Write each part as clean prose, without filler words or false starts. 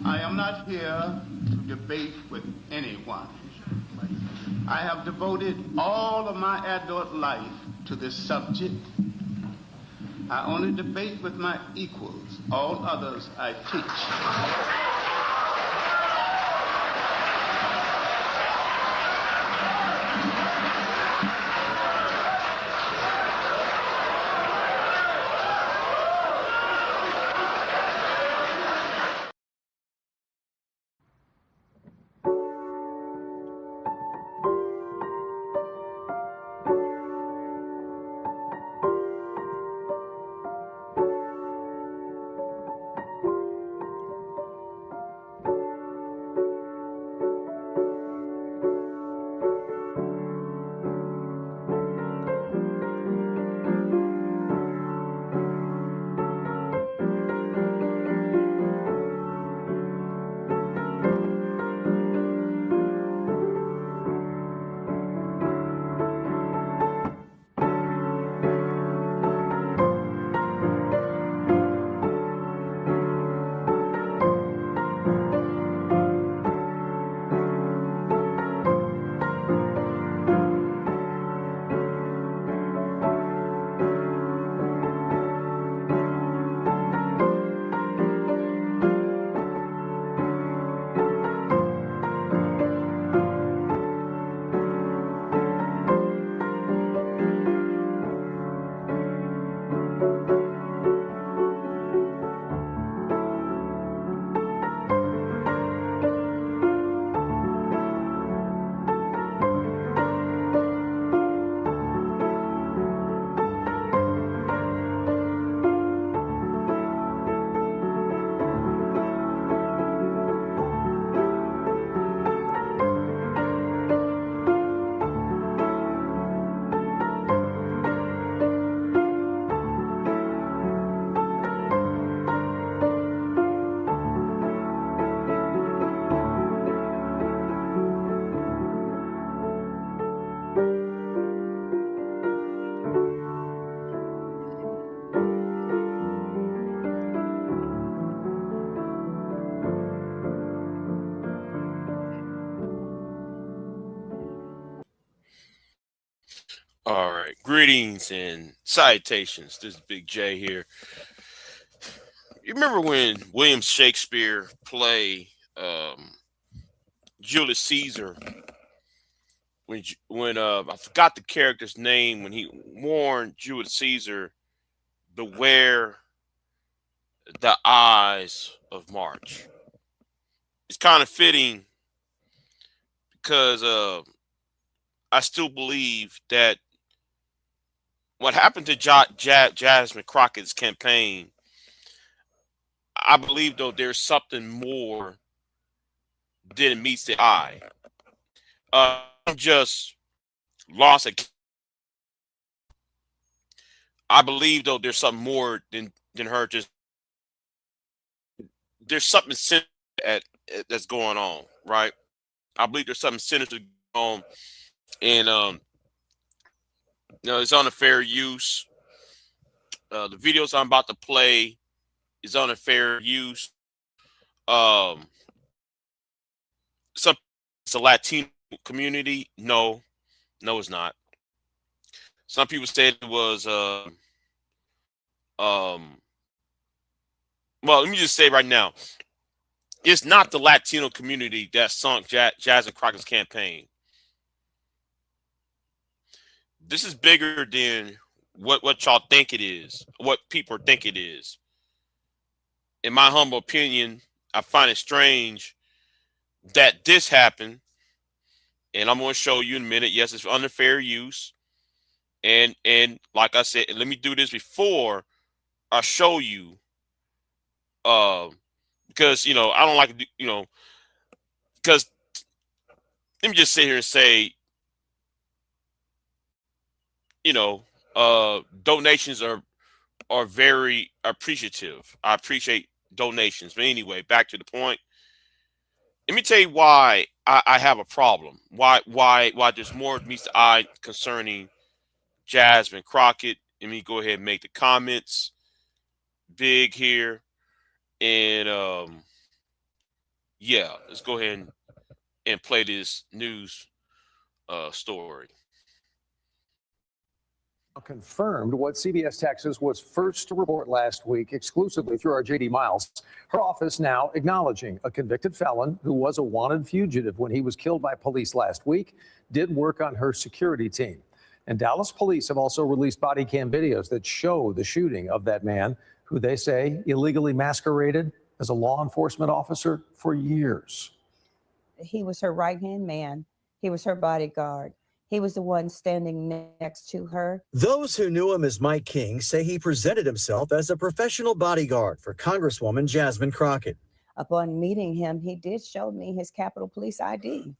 I am not here to debate with anyone. I have devoted all of my adult life to this subject. I only debate with my equals. All others I teach. All right. Greetings and salutations. This is Big J here. You remember when William Shakespeare played Julius Caesar when I forgot the character's name when he warned Julius Caesar, beware the eyes of March. It's kind of fitting because I still believe that what happened to Jasmine Crockett's campaign, I believe though there's something more than meets the eye. I'm just lost. I believe though there's something more than her. Just there's something sinister that's going on, right? I believe there's something sinister going on, and it's on a fair use. The videos I'm about to play is on a fair use. Um, some it's a Latino community. No, no, it's not. Some people said it was. Um, well, let me just say right now, it's not the Latino community that sunk Jasmine Crockett's campaign. This is bigger than what y'all think it is, what people think it is. In my humble opinion, I find it strange that this happened, and I'm going to show you in a minute. Yes, it's under fair use, and like I said, let me do this before I show you, because I don't like to do, because let me just sit here and say, donations are very appreciative. I appreciate donations. But anyway, back to the point. Let me tell you why I have a problem. Why there's more meets the eye concerning Jasmine Crockett. Let me go ahead and make the comments big here. And Yeah, let's go ahead and play this news story. Confirmed what CBS Texas was first to report last week exclusively through our JD Miles. Her office now acknowledging a convicted felon who was a wanted fugitive when he was killed by police last week did work on her security team. And Dallas police have also released body cam videos that show the shooting of that man who they say illegally masqueraded as a law enforcement officer for years. He was her right-hand man. He was her bodyguard. He was the one standing next to her. Those who knew him as Mike King say he presented himself as a professional bodyguard for Congresswoman Jasmine Crockett. Upon meeting him, he did show me his Capitol Police ID.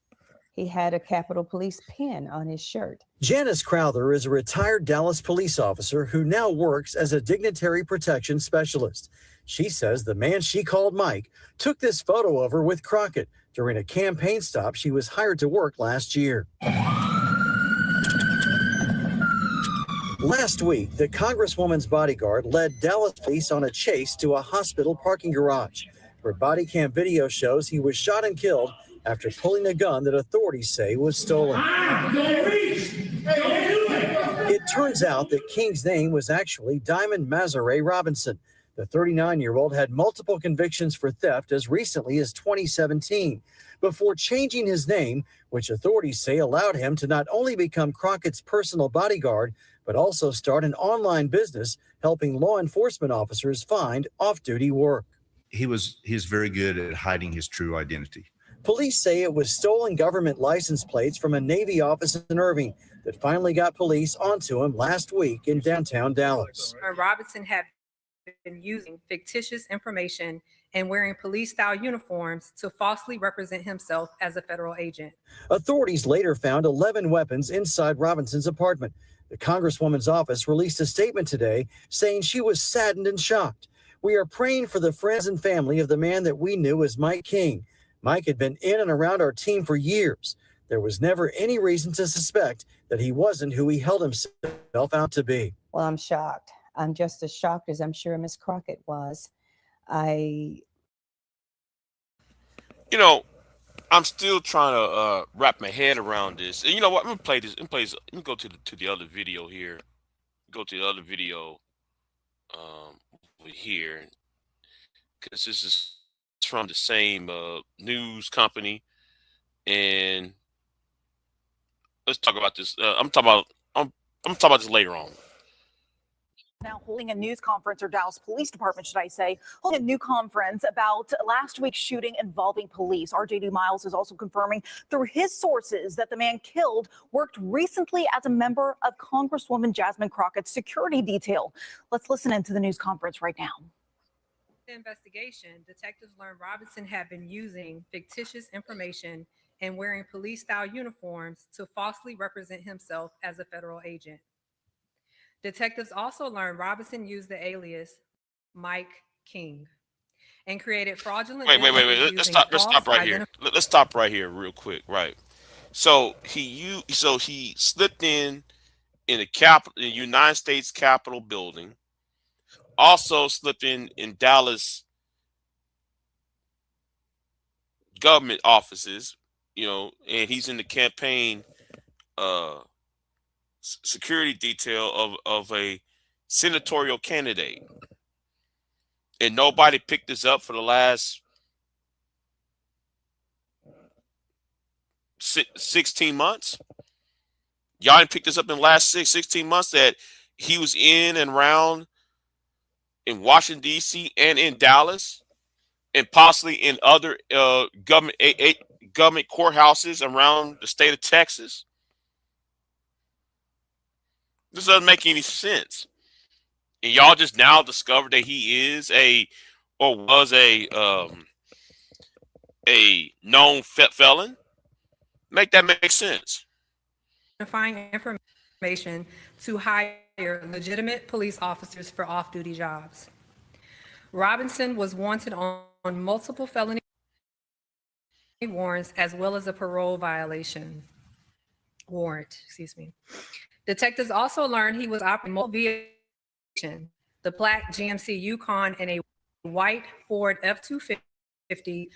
He had a Capitol Police pin on his shirt. Janice Crowther is a retired Dallas police officer who now works as a dignitary protection specialist. She says the man she called Mike took this photo of her with Crockett during a campaign stop she was hired to work last year. Last week, the Congresswoman's bodyguard led Dallas police on a chase to a hospital parking garage, where body cam video shows he was shot and killed after pulling a gun that authorities say was stolen. It turns out that King's name was actually Diamon Robinson. The 39-year-old had multiple convictions for theft as recently as 2017, before changing his name, which authorities say allowed him to not only become Crockett's personal bodyguard, but also start an online business helping law enforcement officers find off-duty work. He's very good at hiding his true identity. Police say it was stolen government license plates from a Navy office in Irving that finally got police onto him last week in downtown Dallas. Robinson had been using fictitious information and wearing police-style uniforms to falsely represent himself as a federal agent. Authorities later found 11 weapons inside Robinson's apartment. The Congresswoman's office released a statement today saying she was saddened and shocked. We are praying for the friends and family of the man that we knew as Mike King. Mike had been in and around our team for years. There was never any reason to suspect that he wasn't who he held himself out to be. Well, I'm shocked. I'm just as shocked as I'm sure Miss Crockett was. I'm still trying to wrap my head around this. And you know what? I'm gonna play this. Let me go to the other video here. Go to the other video over here, because this is from the same news company. And let's talk about this. I'm talking about this later on. Now holding a news conference, or Dallas Police Department, should I say, holding a new conference about last week's shooting involving police. Our JD Miles is also confirming through his sources that the man killed worked recently as a member of Congresswoman Jasmine Crockett's security detail. Let's listen into the news conference right now. The investigation, detectives learned Robinson had been using fictitious information and wearing police-style uniforms to falsely represent himself as a federal agent. Detectives also learned Robinson used the alias Mike King and created fraudulent. Wait. Let's stop right here. Let's stop right here real quick. Right. So he slipped in the United States Capitol building. Also slipped in Dallas government offices, and he's in the campaign security detail of a senatorial candidate, and nobody picked this up for the last 16 months. Y'all didn't pick this up in the last 16 months that he was in and around in Washington, D.C. and in Dallas, and possibly in other government courthouses around the state of Texas. This doesn't make any sense. And y'all just now discovered that he is was a known felon. Make that make sense. Identifying information to hire legitimate police officers for off-duty jobs. Robinson was wanted on multiple felony warrants as well as a parole warrant. Detectives also learned he was operating multiple vehicles, the black GMC Yukon and a white Ford F-250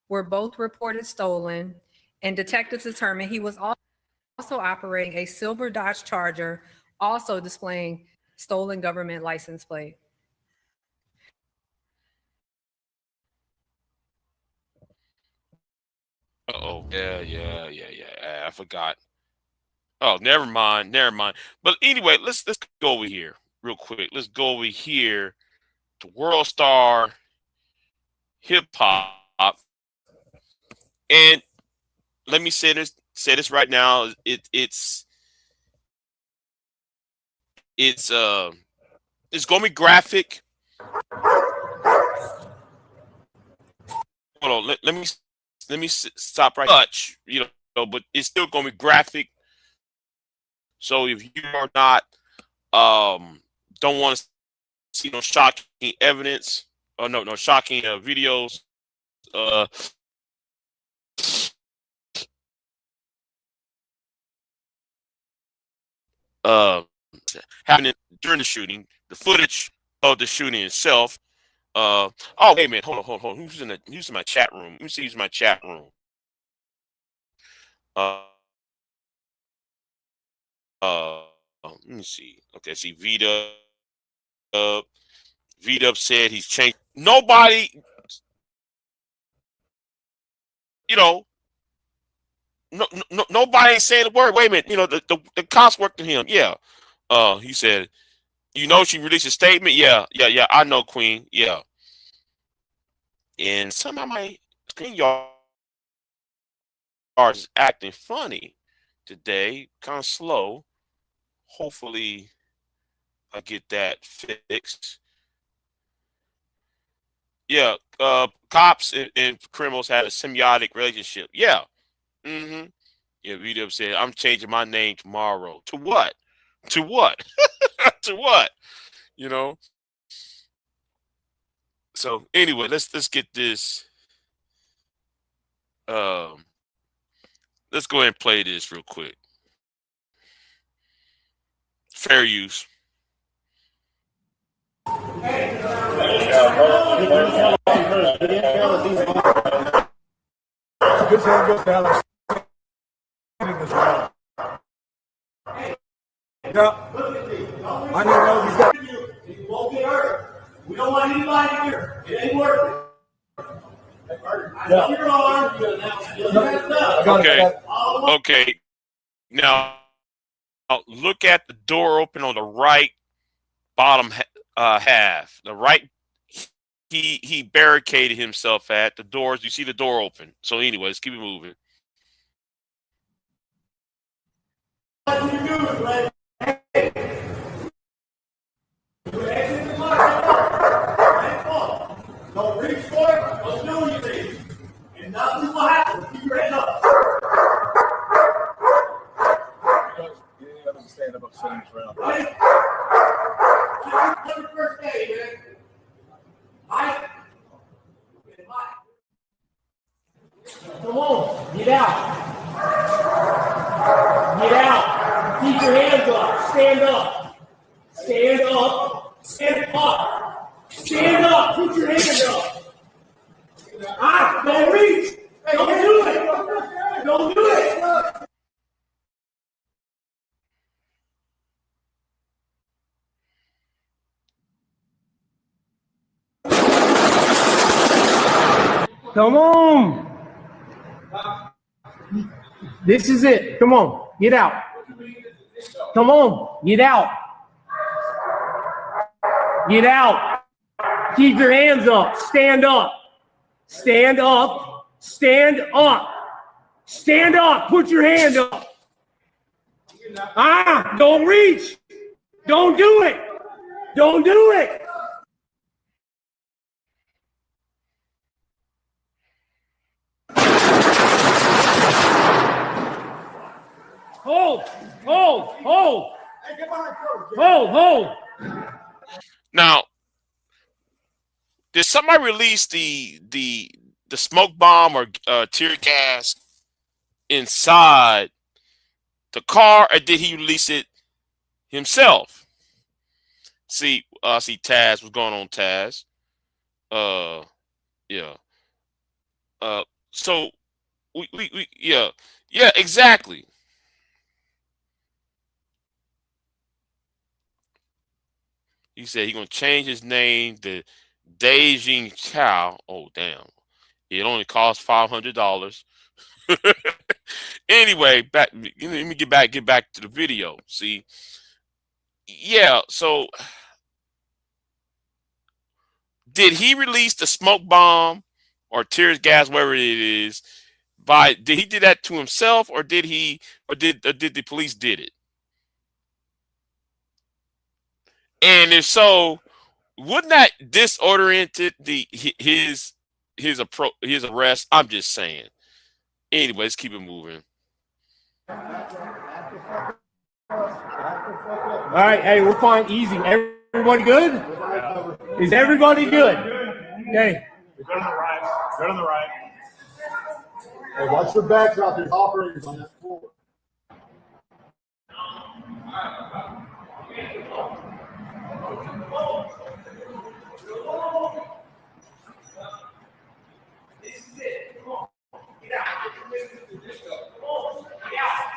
were both reported stolen, and detectives determined he was also operating a silver Dodge Charger, also displaying stolen government license plate. Uh-oh. Yeah. I forgot. Oh, never mind. But anyway, let's go over here real quick. Let's go over here to World Star Hip Hop. And let me say this right now. It's gonna be graphic. Hold on, let me stop right touch, but it's still gonna be graphic. So if you are not don't want to see no shocking evidence or no shocking videos, happening during the shooting, the footage of the shooting itself. Oh wait a minute, hold on. Who's in my chat room? Let me see who's in my chat room. Let me see. Okay, see V-Dub said he's changed. Nobody, nobody ain't saying a word. Wait a minute, the cops working him. Yeah. He said, she released a statement. Yeah. I know, Queen. Yeah. And somehow my screen yard is acting funny today, kind of slow. Hopefully, I get that fixed. Yeah, cops and criminals had a symbiotic relationship. Yeah. Mm-hmm. Yeah, V-Dub said, I'm changing my name tomorrow. To what? To what? To what? So anyway, let's get this. Let's go ahead and play this real quick. Fair use. We don't want anybody here. It ain't working. Okay. Now look at the door open on the right bottom half. The right, he barricaded himself at the doors. You see the door open. So anyway, let's keep it moving. What you doing, man? Don't reach for it. Don't do anything. And nothing will happen. Keep your head up. Stand up upstairs around. Right? That's your first day, man. Mike. Come on. Get out. Get out. Keep your hands up. Stand up. Stand up. Stand up. Stand up. Put your hands up. Don't reach. Don't do it. Don't do it. Come on. This is it. Come on. Get out. Come on. Get out. Get out. Keep your hands up. Stand up. Stand up. Stand up. Stand up. Put your hand up. Don't reach. Don't do it. Don't do it. Hold. Now, did somebody release the smoke bomb or tear gas inside the car, or did he release it himself? See Taz. What's going on, Taz? Yeah. So yeah, exactly. He said he's gonna change his name to Beijing Chow. Oh damn! It only costs $500. Anyway, let me get back to the video. See, yeah. So, did he release the smoke bomb or tear gas, whatever it is? Did he do that to himself, or did the police did it? And if so, wouldn't that disoriented his arrest? I'm just saying. Anyway, let's keep it moving. All right, hey, we're fine, easy. Everybody good? Is everybody good? Okay. Go to the right. Go to the right. Hey, watch your backdrop. There's operators on that floor. This is it. Come on. Get out. Come on. Get out.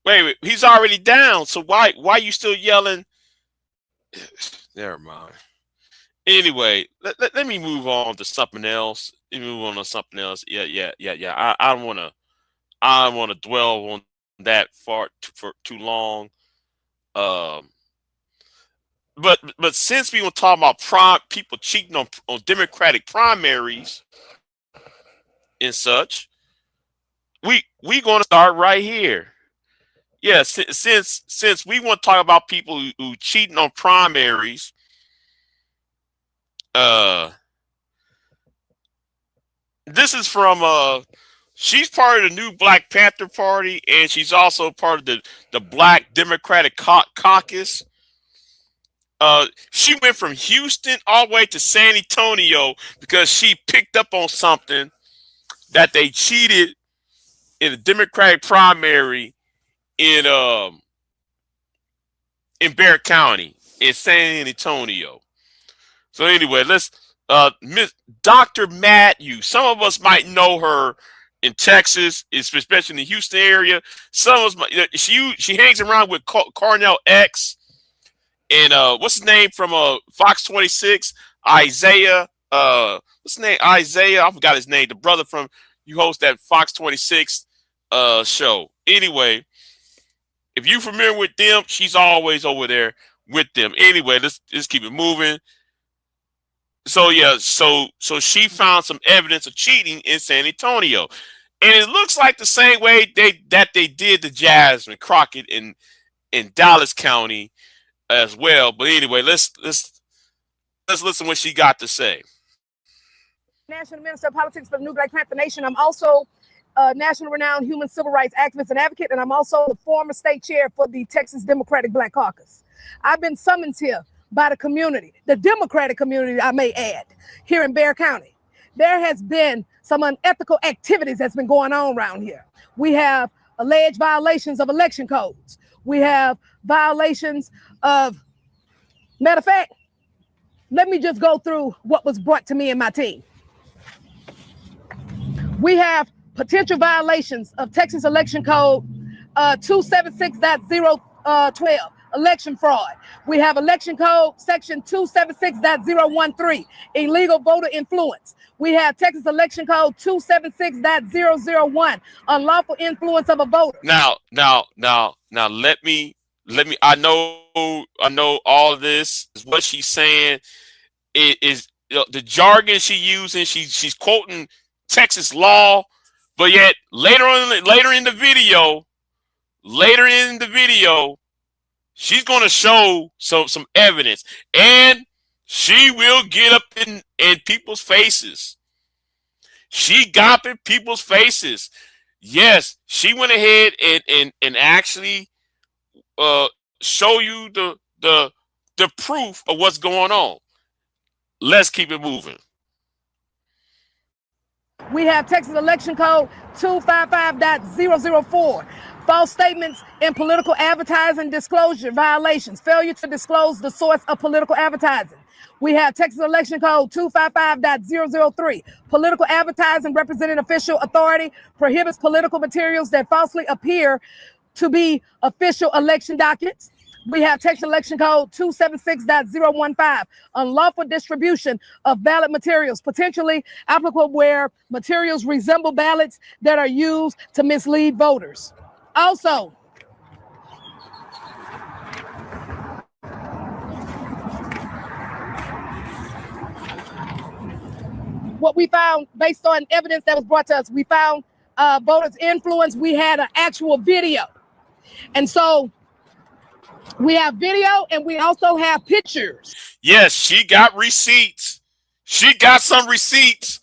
Wait, he's already down. So why you still yelling? Never mind. Anyway, let me move on to something else. Let me move on to something else. Yeah. I don't want to dwell on that for too long. But since we were talking about people cheating on Democratic primaries and such, we going to start right here. Yeah, since we want to talk about people who cheating on primaries, this is from she's part of the new Black Panther Party, and she's also part of the Black Democratic Caucus. She went from Houston all the way to San Antonio because she picked up on something that they cheated in the Democratic primary in Bexar County in San Antonio. So anyway, let's Miss Dr. Matthews. Some of us might know her in Texas, especially in the Houston area. Some of us might, she hangs around with Cornell X and what's his name from Fox 26, Isaiah. What's his name? Isaiah. I forgot his name. The brother from you host that Fox 26 show. Anyway, if you're familiar with them, she's always over there with them. Anyway, let's keep it moving. So yeah, so she found some evidence of cheating in San Antonio, and it looks like the same way they did to Jasmine Crockett in Dallas County as well. But anyway, let's listen what she got to say. National Minister of Politics for the New Black Panther Nation. I'm also a national renowned human civil rights activist and advocate, and I'm also the former state chair for the Texas Democratic Black Caucus. I've been summoned here by the community, the Democratic community, I may add, here in Bexar County. There has been some unethical activities that's been going on around here. We have alleged violations of election codes. We have violations of, matter of fact, let me just go through what was brought to me and my team. We have potential violations of Texas Election Code 276.012, election fraud. We have Election Code Section 276.013, illegal voter influence. We have Texas Election Code 276.001, unlawful influence of a voter. Now, let me. I know all of this is what she's saying. It is the jargon she's using. She's quoting Texas law, but yet later in the video, she's going to show some evidence, and she will get up in people's faces. She got in people's faces. Yes, she went ahead and actually show you the proof of what's going on. Let's keep it moving. We have Texas Election Code 255.004. False statements in political advertising disclosure violations. Failure to disclose the source of political advertising. We have Texas Election Code 255.003. Political advertising representing official authority prohibits political materials that falsely appear to be official election documents. We have Texas Election Code 276.015, unlawful distribution of ballot materials, potentially applicable where materials resemble ballots that are used to mislead voters. Also, what we found based on evidence that was brought to us, we found voters' influence. We had an actual video. And so we have video and we also have pictures. Yes, she got receipts. She got some receipts.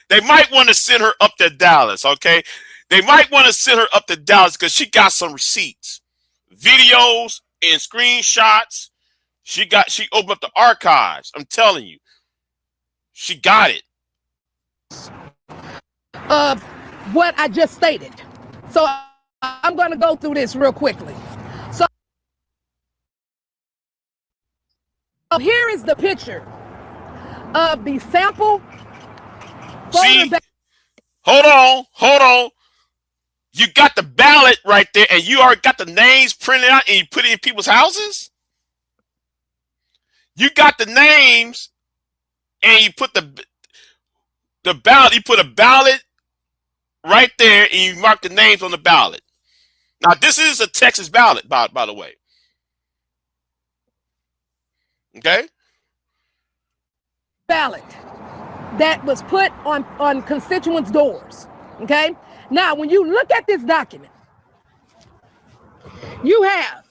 They might want to send her up to Dallas, okay? They might want to send her up to Dallas because she got some receipts, videos, and screenshots. She opened up the archives. I'm telling you, she got it. What I just stated. So I'm going to go through this real quickly. So here is the picture of the sample. See, hold on. You got the ballot right there, and you already got the names printed out, and you put it in people's houses. You got the names, and you put the ballot. You put a ballot right there, and you mark the names on the ballot. Now, this is a Texas ballot, by the way. Okay. Ballot that was put on constituents' doors. Okay. Now, when you look at this document, you have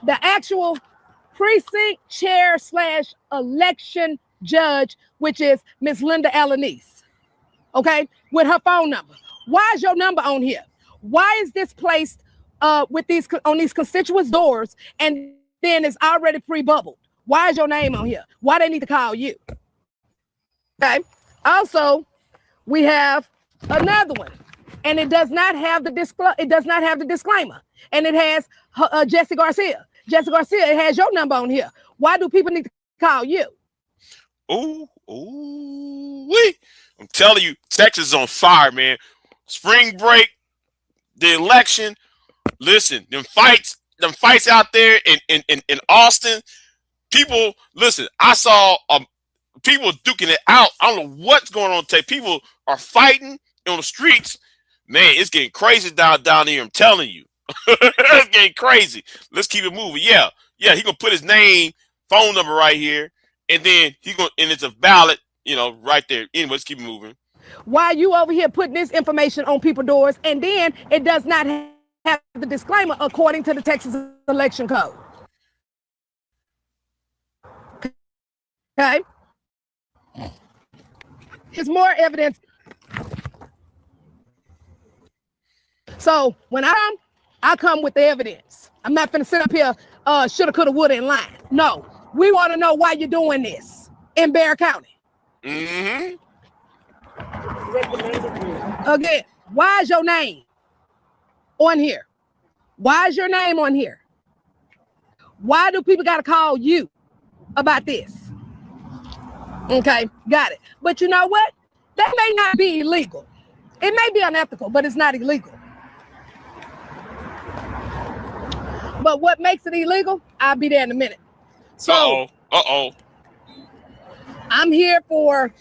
the actual precinct chair / election judge, which is Miss Linda Alanese. Okay, with her phone number. Why is your number on here? Why is this placed on these constituents' doors and then it's already pre-bubbled? Why is your name on here? Why they need to call you? Okay. Also, we have another one, and it does not have the disclaimer, and it has Jesse Garcia. Jesse Garcia, it has your number on here. Why do people need to call you? Ooh, wait. I'm telling you, Texas is on fire, man. Spring break, the election. Listen, them fights out there in Austin. People, listen, I saw people duking it out. I don't know what's going on today. People are fighting on the streets. Man, it's getting crazy down here. I'm telling you. It's getting crazy. Let's keep it moving. Yeah, he gonna put his name, phone number right here, and then and it's a ballot, right there. Anyway, let's keep it moving. Why are you over here putting this information on people's doors, and then it does not have the disclaimer according to the Texas Election Code? Okay. There's more evidence. So when I come with the evidence. I'm not gonna sit up here, shoulda, coulda, woulda, and lie. No, we want to know why you're doing this in Bexar County. Mm-hmm. Again, why is your name on here? Why is your name on here? Why do people gotta call you about this? Okay, got it. But you know what? That may not be illegal. It may be unethical, but it's not illegal. But what makes it illegal? I'll be there in a minute. So, I'm here for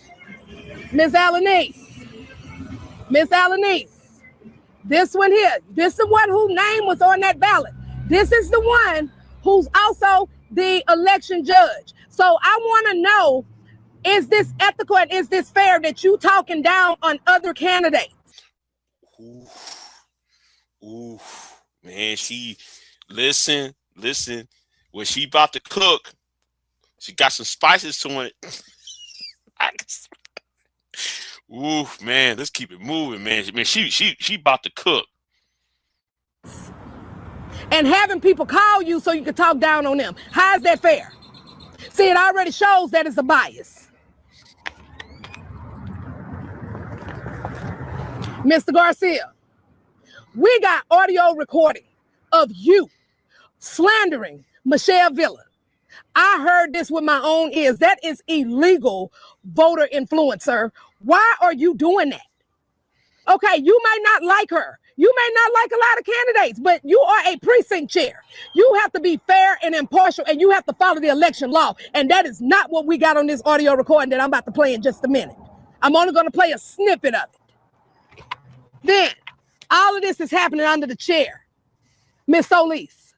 Miss Alanese. Miss Alanese. This one here. This is the one whose name was on that ballot. This is the one who's also the election judge. So I want to know, is this ethical and is this fair that you talking down on other candidates? Ooh, man, listen, when she about to cook, she got some spices to it. Ooh, man, let's keep it moving, man. Man, she about to cook. And having people call you so you can talk down on them. How is that fair? See, it already shows that it's a bias. Mr. Garcia, we got audio recording of you slandering Michelle Villa. I heard this with my own ears. That is illegal voter influence, sir. Why are you doing that? Okay, you may not like her. You may not like a lot of candidates, but you are a precinct chair. You have to be fair and impartial, and you have to follow the election law. And that is not what we got on this audio recording that I'm about to play in just a minute. I'm only going to play a snippet of it. Then, all of this is happening under the chair. Miss Solis,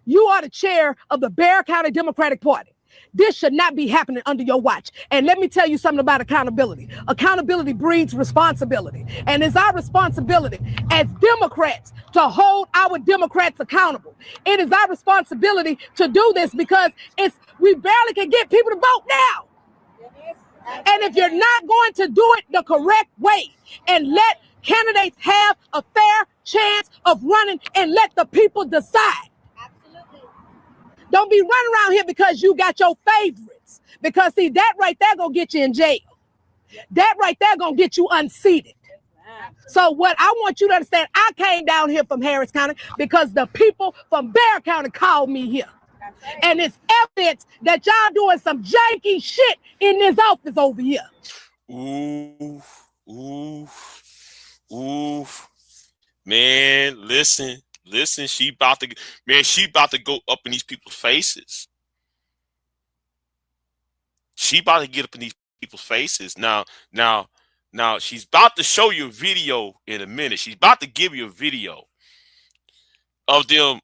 you are the chair of the Bexar County Democratic Party. This should not be happening under your watch. And let me tell you something about accountability. Accountability breeds responsibility. And it's our responsibility as Democrats to hold our Democrats accountable. It is our responsibility to do this because we barely can get people to vote now. And if you're not going to do it the correct way and let candidates have a fair chance of running and let the people decide. Don't be running around here because you got your favorites. Because see, that right there gonna get you in jail. That right there gonna get you unseated. So what I want you to understand, I came down here from Harris County because the people from Bexar County called me here. And it's evidence that y'all doing some janky shit in this office over here. Ooh, ooh, ooh. Man, listen, she about to go up in these people's faces. She about to get up in these people's faces. Now, she's about to show you a video in a minute. She's about to give you a video of them.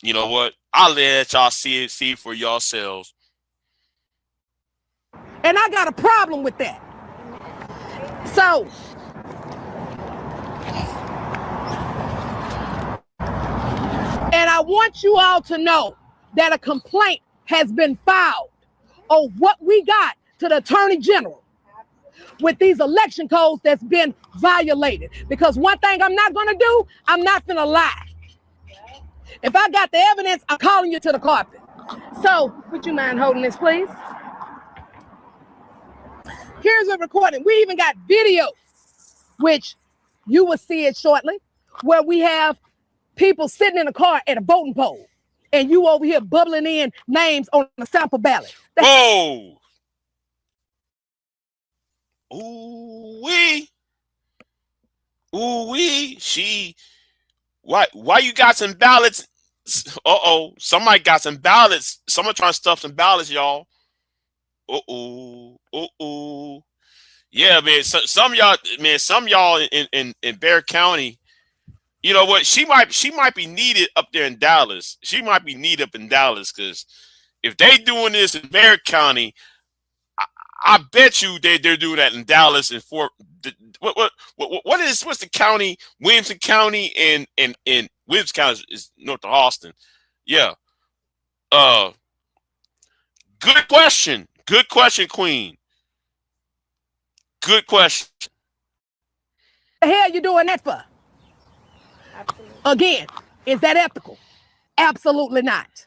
You know what? I'll let y'all see it for yourselves. And I got a problem with that. So, and I want you all to know that a complaint has been filed on what we got to the Attorney General with these election codes that's been violated. Because one thing I'm not going to do, I'm not going to lie. If I got the evidence, I'm calling you to the carpet. So, would you mind holding this, please? Here's a recording. We even got video, which you will see it shortly, where we have people sitting in a car at a voting poll, and you over here bubbling in names on a sample ballot. Whoa! Ooh-wee. Ooh-wee. Why you got some ballots? Uh-oh. Somebody got some ballots. Someone trying to stuff some ballots, y'all. Uh-oh. Uh-oh. Yeah, man. Some y'all in Bexar County, you know what? She might be needed up there in Dallas. She might be needed up in Dallas because if they doing this in Bexar County, I bet you they're doing that in Dallas and what's the county? Williamson County and Williams County is north of Austin. Yeah. Good question. Good question, Queen. Good question. What the hell you doing that for? Absolutely. Again, is that ethical? Absolutely not.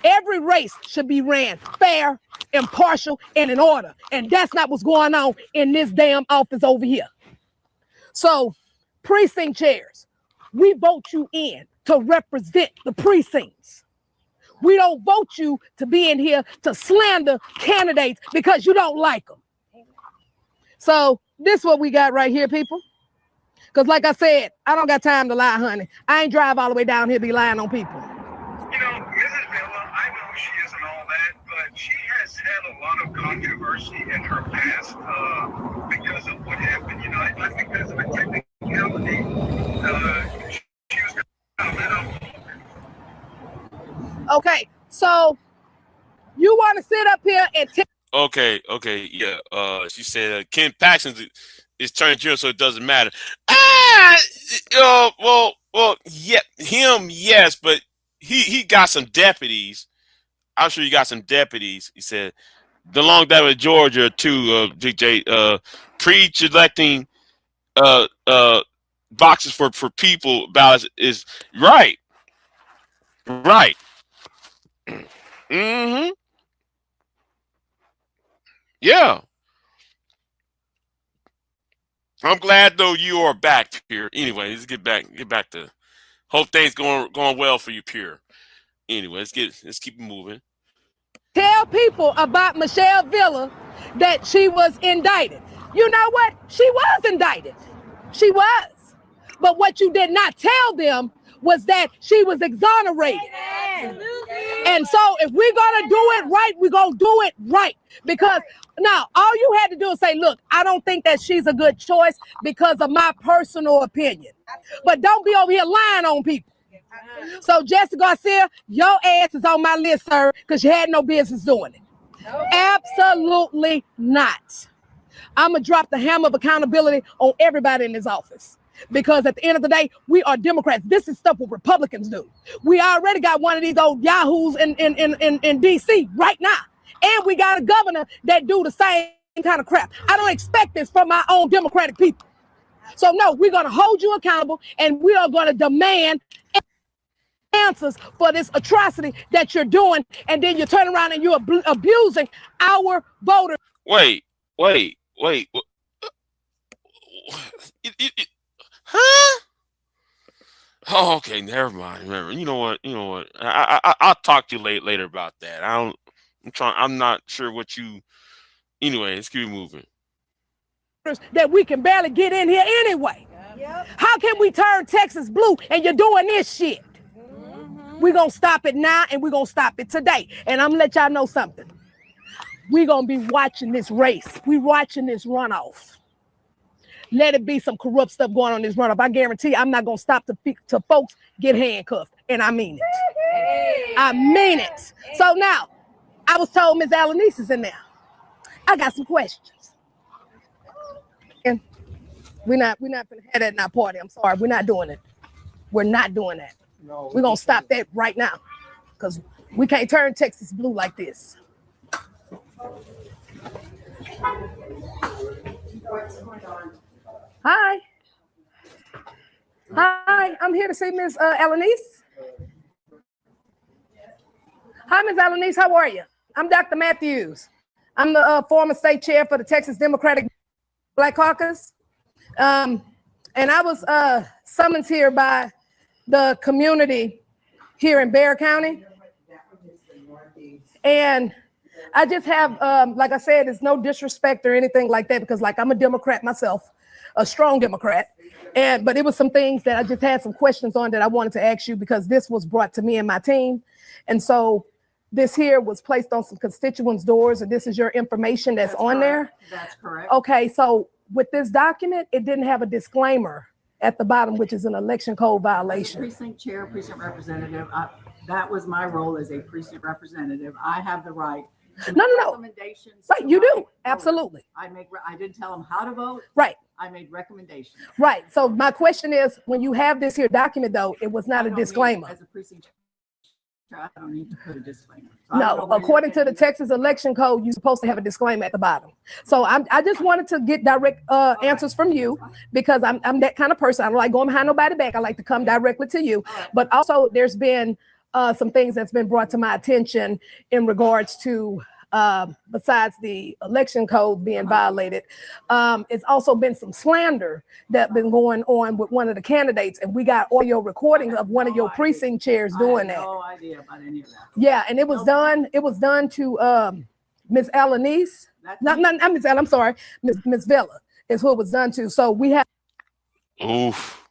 Every race should be ran fair, impartial, and in order. And that's not what's going on in this damn office over here. So, precinct chairs, we vote you in to represent the precincts. We don't vote you to be in here to slander candidates because you don't like them. So, this is what we got right here, people. Because like I said, I don't got time to lie, honey. I ain't drive all the way down here to be lying on people. You know, Mrs. Villa, I know she isn't all that, but she has had a lot of controversy in her past because of what happened. You know, I think that's a technicality. She was comment on. Okay, so you want to sit up here and tell. Okay, yeah. She said Ken Paxton is turning general, so it doesn't matter. Well, yeah, him, yes, but he got some deputies. I'm sure he got some deputies. He said, the long that with Georgia too, BJ, pre-selecting boxes for people ballots is right. Right. Mm-hmm. Yeah. I'm glad though you are back, Pierre. Anyway, let's get back to hope things going well for you, Pierre. Anyway, let's keep it moving. Tell people about Michelle Villa that she was indicted. You know what? She was indicted. She was. But what you did not tell them was that she was exonerated. And so if we're going to do it right, we're going to do it right. Because now all you had to do is say, look, I don't think that she's a good choice because of my personal opinion. But don't be over here lying on people. So Jessica Garcia, your ass is on my list, sir, because you had no business doing it. Absolutely not. I'm going to drop the hammer of accountability on everybody in this office. Because at the end of the day, we are Democrats. This is stuff what Republicans do. We already got one of these old yahoos in D.C. right now. And we got a governor that do the same kind of crap. I don't expect this from my own Democratic people. So no, we're going to hold you accountable and we are going to demand answers for this atrocity that you're doing. And then you turn around and you're abusing our voters. Wait. Huh? Oh, okay, never mind. Remember, you know what? I'll talk to you later about that. I'm not sure what you. Anyway, let's keep moving. That we can barely get in here anyway. Yep. How can we turn Texas blue and you're doing this shit? We're going to stop it now and we're going to stop it today. And I'm going to let y'all know something. We're going to be watching this race. We're watching this runoff. Let it be some corrupt stuff going on in this runoff. I guarantee I'm not going to stop till folks get handcuffed. And I mean it. I mean it. So now, I was told Ms. Alanis is in there. I got some questions. And we're not going to have that in our party. I'm sorry. We're not doing it. We're not doing that. No, we're going to stop that right now because we can't turn Texas blue like this. Hi. Hi, I'm here to see Ms. Alanis. Hi, Ms. Alanis, how are you? I'm Dr. Matthews. I'm the former state chair for the Texas Democratic Black Caucus. And I was summoned here by the community here in Bexar County. And I just have, like I said, it's no disrespect or anything like that because like I'm a Democrat myself, a strong Democrat. But it was some things that I just had some questions on that I wanted to ask you because this was brought to me and my team. And so this here was placed on some constituents' doors and this is your information that's on there. That's correct. Okay, so with this document, it didn't have a disclaimer at the bottom, which is an election code violation. Precinct chair, precinct representative. That was my role as a precinct representative. I have the right to make recommendations. Right, you do. Absolutely. I didn't tell them how to vote. Right. I made recommendations. Right. So my question is, when you have this here document, though, it was not a disclaimer. As a precinct chair, I don't need to put a disclaimer. No, according to the Texas election code, you're supposed to have a disclaimer at the bottom. So I just wanted to get direct answers from you because I'm that kind of person. I don't like going behind nobody's back. I like to come directly to you. But also there's been some things that's been brought to my attention in regards to besides the election code being violated, it's also been some slander that's been going on with one of the candidates, and we got audio recordings of one of your precinct chairs doing that. No idea about any of that. Yeah, and it was done. It was done to Ms. Alanis. Not Ms. I'm sorry, Ms. Villa is who it was done to. So we have. Oof.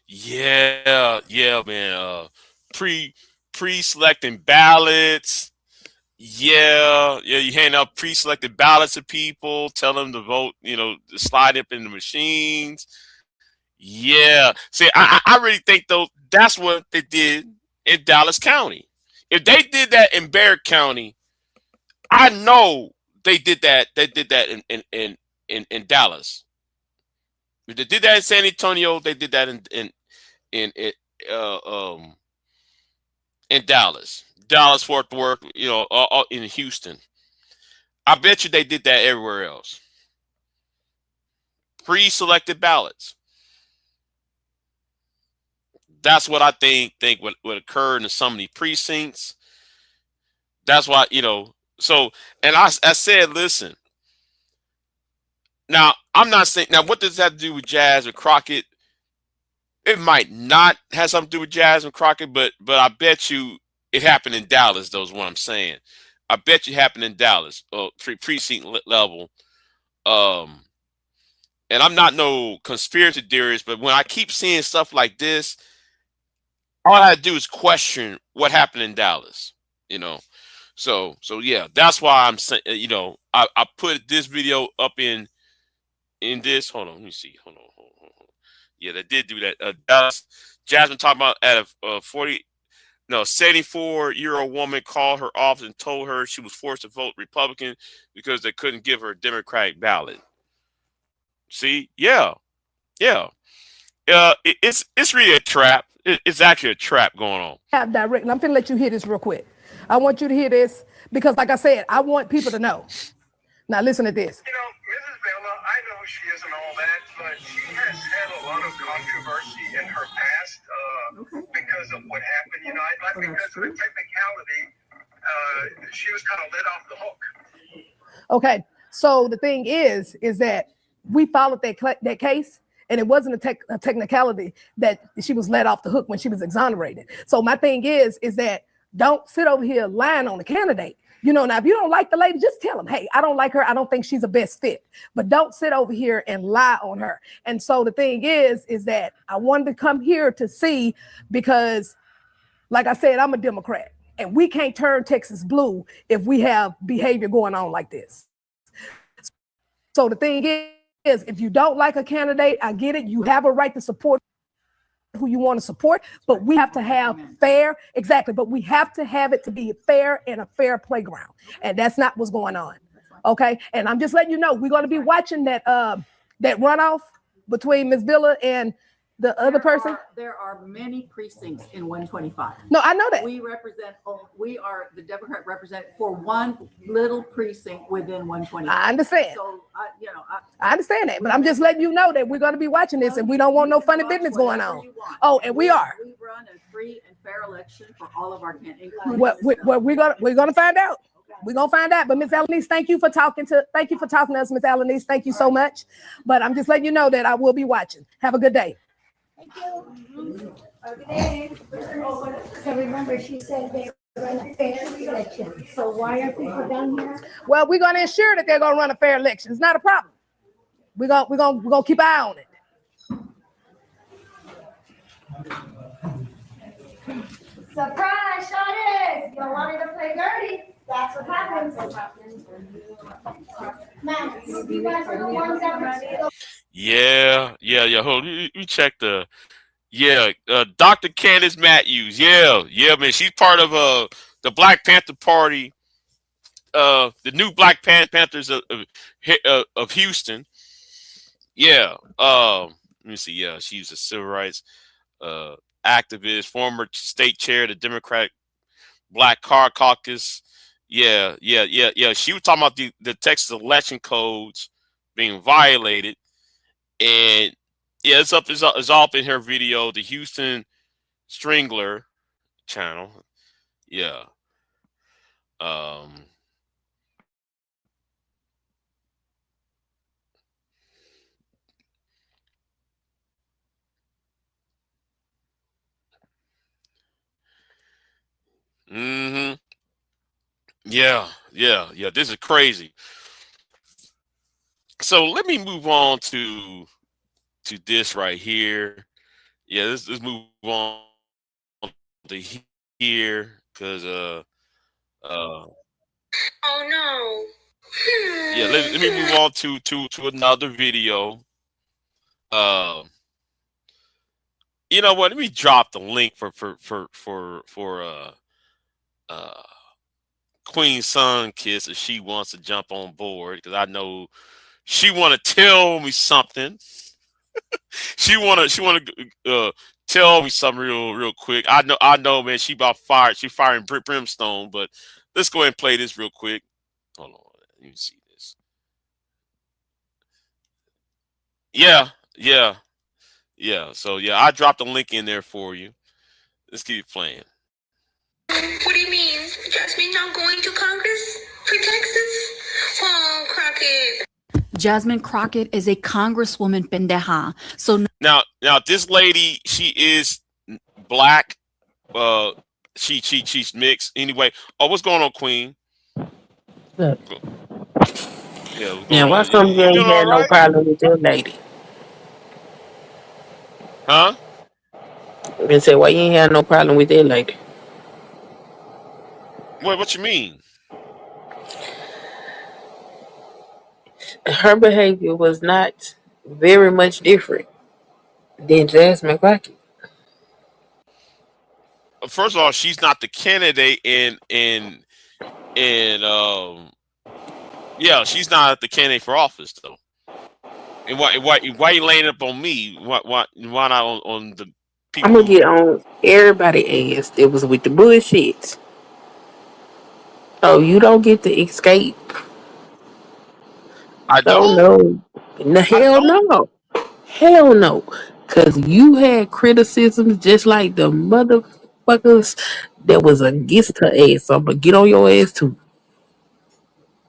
Yeah, man. Pre-selecting ballots. Yeah, you hand out pre-selected ballots to people, tell them to vote, slide up in the machines. Yeah. See, I really think, though, that's what they did in Dallas County. If they did that in Bexar County, I know they did that. They did that in Dallas. If they did that in San Antonio, they did that in Dallas. Dallas, Fort Worth, in Houston. I bet you they did that everywhere else. Pre-selected ballots. That's what I think would occur in some of these precincts. That's why, you know, so, and I said, listen, now I'm not saying, now what does that have to do with Jasmine Crockett? It might not have something to do with Jasmine Crockett, but I bet you it happened in Dallas, though, is what I'm saying. I bet you happened in Dallas, precinct level. And I'm not no conspiracy theorist, but when I keep seeing stuff like this, all I had to do is question what happened in Dallas, you know. So yeah, that's why I'm saying, you know, I put this video up in this. Hold on, let me see. Hold on. Yeah, they did do that. Dallas, Jasmine talking about at a 74-year-old woman called her office and told her she was forced to vote Republican because they couldn't give her a Democratic ballot. See, yeah. It's really a trap. It's actually a trap going on. Have direct, and I'm gonna let you hear this real quick. I want you to hear this because, like I said, I want people to know. Now listen to this. You know, Mrs. Bella, I know she isn't all that, but she has had a lot of controversy in her past because of what happened. You know, because of the technicality, she was kind of let off the hook. Okay, so the thing is that we followed that case, and it wasn't a technicality that she was let off the hook when she was exonerated. So my thing is that don't sit over here lying on the candidate. You know, now if you don't like the lady, just tell them, hey, I don't like her. I don't think she's a best fit. But don't sit over here and lie on her. And so the thing is that I wanted to come here to see, because like I said, I'm a Democrat, and we can't turn Texas blue if we have behavior going on like this. So the thing is, if you don't like a candidate, I get it. You have a right to support who you want to support, but we have to have fair, exactly, but we have to have it to be fair and a fair playground. And that's not what's going on. Okay. And I'm just letting you know, we're going to be watching that runoff between Ms. Villa and the other person. There are many precincts in 125. No, I know that. We are the Democrat representative for one little precinct within 125. I understand. So, I understand that, but I'm just letting you know that we're going to be watching this, and we don't want no funny business going on. Oh, and we are. We run a free and fair election for all of our candidates. Well, we're gonna find out. We're gonna find out. But Ms. Alanis, thank you for talking to us, Ms. Alanis. Thank you so much. But I'm just letting you know that I will be watching. Have a good day. Thank you. Okay. So remember, she said they run a fair election. So why are people down here? Well, we're gonna ensure that they're gonna run a fair election. It's not a problem. We're gonna keep an eye on it. Surprise, Shawty! You wanted to play dirty. That's what happens. Man, you guys are the ones that would. Yeah. Hold on. You check the. Yeah, Dr. Candace Matthews. Yeah, man. She's part of the Black Panther Party, the new Black Panthers of Houston. Yeah. Let me see. Yeah, she's a civil rights activist, former state chair of the Democratic Black Card Caucus. Yeah. She was talking about the Texas election codes being violated. And yeah, it's up in her video, the Houston Strangler channel. Yeah. Yeah. This is crazy. So let me move on to this right here. Yeah, let's move on to here because oh no. Yeah, let me move on to another video. You know what? Let me drop the link for Queen Sun Kiss if she wants to jump on board, because I know she want to tell me something. she want to tell me something real quick. I know, man. She about fired. She firing brimstone. But let's go ahead and play this real quick. Hold on. Let me see this. Yeah. So yeah, I dropped a link in there for you. Let's keep playing. What do you mean? Jasmine not going to Congress for Texas? Oh, Crockett. Jasmine Crockett is a congresswoman, pendeja. So now this lady, she is black. She's mixed. Anyway, what's going on, Queen? Look. Yeah, why some you ain't had no problem with that lady? Huh? I say, why you ain't had no problem with that lady? What you mean? Her behavior was not very much different than Jasmine Crockett. First of all, she's not the candidate, and yeah, she's not the candidate for office though. And why you laying up on me? Why not on the people? I'm gonna get on everybody ass that was with the bullshit. Oh, you don't get to escape. I don't. No, hell no. Cause you had criticisms just like the motherfuckers that was against her ass. So I'm gonna get on your ass too.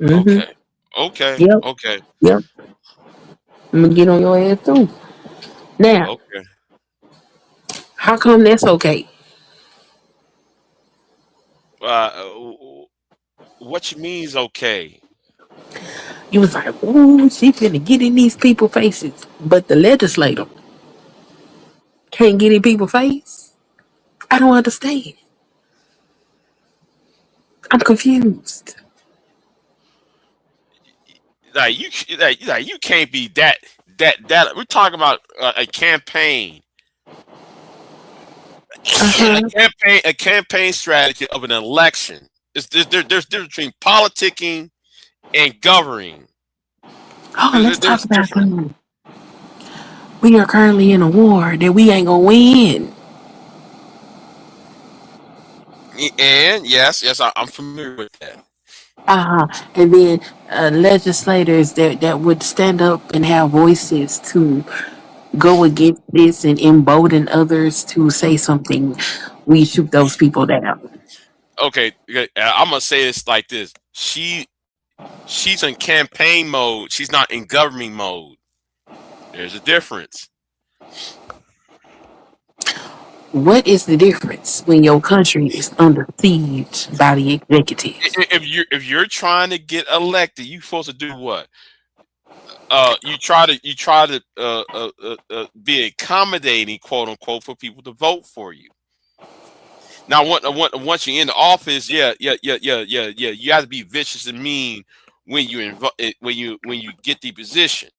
Okay. Yep. I'm gonna get on your ass too. Now, Okay. how come that's okay? What you mean is okay? You was like, ooh, she finna get in these people's faces. But the legislator can't get in people's face? I don't understand. I'm confused. Like you can't be that. We're talking about a campaign. A campaign strategy of an election. There's difference between politicking and governing. Oh, let's talk about that. We are currently in a war that we ain't gonna win. And yes, I'm familiar with that. And then legislators that would stand up and have voices to go against this and embolden others to say something. We shoot those people down. Okay, I'm gonna say this like this: she's in campaign mode. She's not in governing mode. There's a difference. What is the difference when your country is under siege by the executive? If you're trying to get elected, you're supposed to do what? You try to be accommodating, quote unquote, for people to vote for you. Now, once you're in the office, yeah, you have to be vicious and mean when you get the position.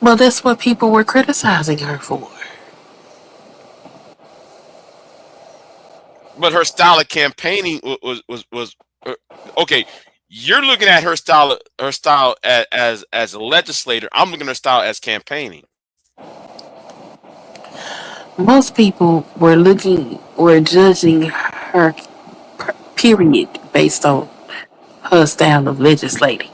Well, that's what people were criticizing her for. But her style of campaigning was okay. You're looking at her style as a legislator. I'm looking at her style as campaigning. Most people were judging her period based on her style of legislating.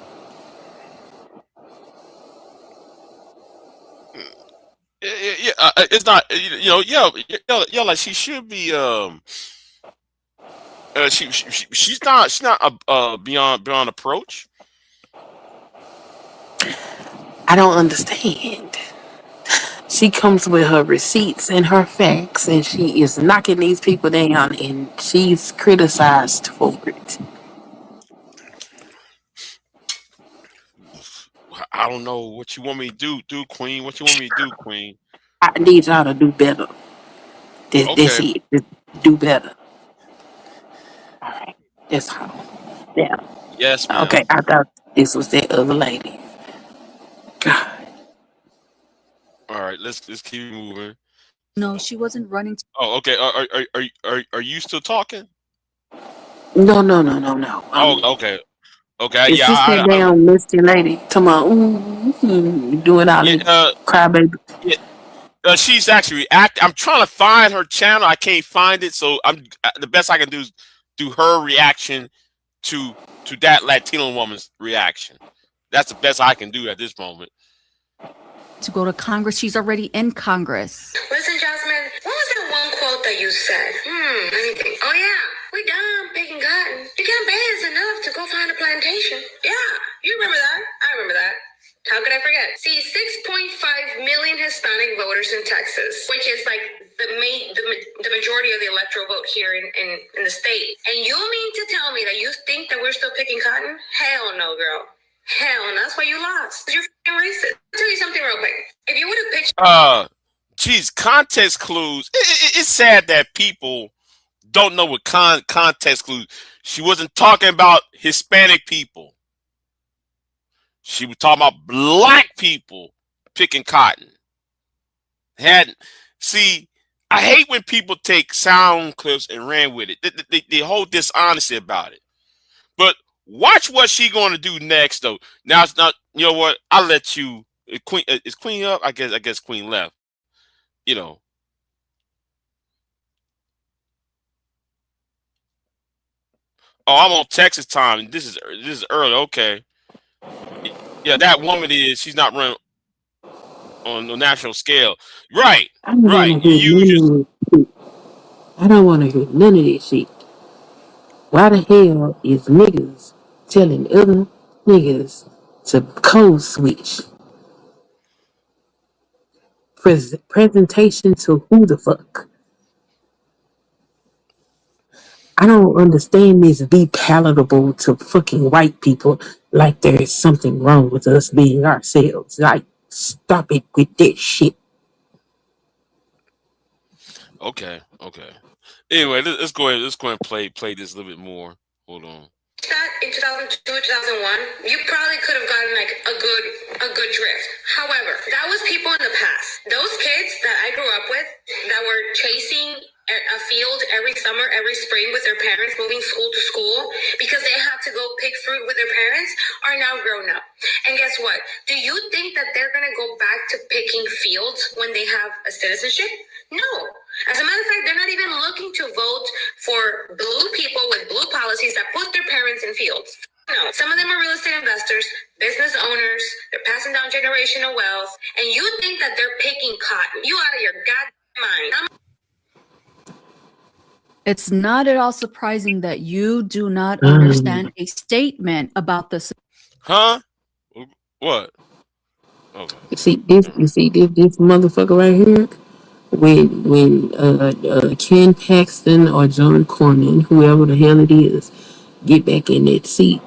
Yeah, it's not. Like she should be. She's not beyond approach. I don't understand. She comes with her receipts and her facts, and she is knocking these people down, and she's criticized for it. I don't know what you want me to do, Queen. What you want me to do, Queen? I need y'all to do better. That's it. Just do better. All right. That's all. Yeah. Yes, ma'am. Okay. I thought this was that other lady. God. All right. Let's keep moving. No, she wasn't running. Oh, okay. Are you still talking? No. Oh, okay. Okay. Is this that damn misty lady? Talking about doing all that crybaby. Yeah. She's actually I'm trying to find her channel. I can't find it, so the best I can do is do her reaction to to that Latino woman's reaction. That's the best I can do at this moment. To go to Congress. She's already in Congress. Listen, Jasmine, what was that one quote that you said? Let me think. Oh, yeah. We done picking cotton. You can't pay us enough to go find a plantation. Yeah, you remember that? I remember that. How could I forget? See, 6.5 million Hispanic voters in Texas, which is like the majority of the electoral vote here in the state. And you mean to tell me that you think that we're still picking cotton? Hell no, girl. Hell no. That's why you lost. You're f***ing racist. I'll tell you something real quick. If you would have pitched... Geez, context clues. It's sad that people don't know what context clues. She wasn't talking about Hispanic people. She was talking about black people picking cotton. See, I hate when people take sound clips and ran with it. They hold dishonesty about it. But watch what she going to do next, though. Now it's not. You know what? I'll let you. Queen is Queen up. I guess Queen left. You know. Oh, I'm on Texas time. This is early. Okay. Yeah, that woman she's not running on the national scale. Right. I don't Right. want to hear none of this shit. Why the hell is niggas telling other niggas to code switch? Presentation to who the fuck? I don't understand this be palatable to fucking white people like there is something wrong with us being ourselves. Like, stop it with that shit. Okay. Anyway, let's go ahead and play this a little bit more. Hold on. That in 2002, 2001, you probably could have gotten like a good drift. However, that was people in the past. Those kids that I grew up with that were chasing a field every summer, every spring with their parents, moving school to school because they had to go pick fruit with their parents, are now grown up. And guess what? Do you think that they're going to go back to picking fields when they have a citizenship? No. As a matter of fact, they're not even looking to vote for blue people with blue policies that put their parents in fields. No. Some of them are real estate investors, business owners. They're passing down generational wealth. And you think that they're picking cotton. You out of your goddamn mind. It's not at all surprising that you do not understand a statement about this. Huh? What? Okay. You see this motherfucker right here? When Ken Paxton or John Cornyn, whoever the hell it is, get back in that seat,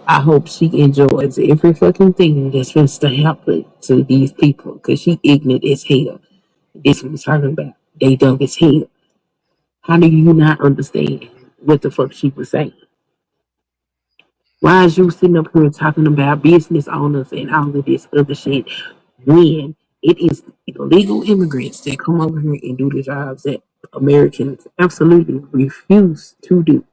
I hope she enjoys every fucking thing that's supposed to happen to these people, because she ignorant as hell. This was talking about. They dumb as hell. How do you not understand what the fuck she was saying? Why is you sitting up here talking about business owners and all of this other shit when it is illegal immigrants that come over here and do the jobs that Americans absolutely refuse to do?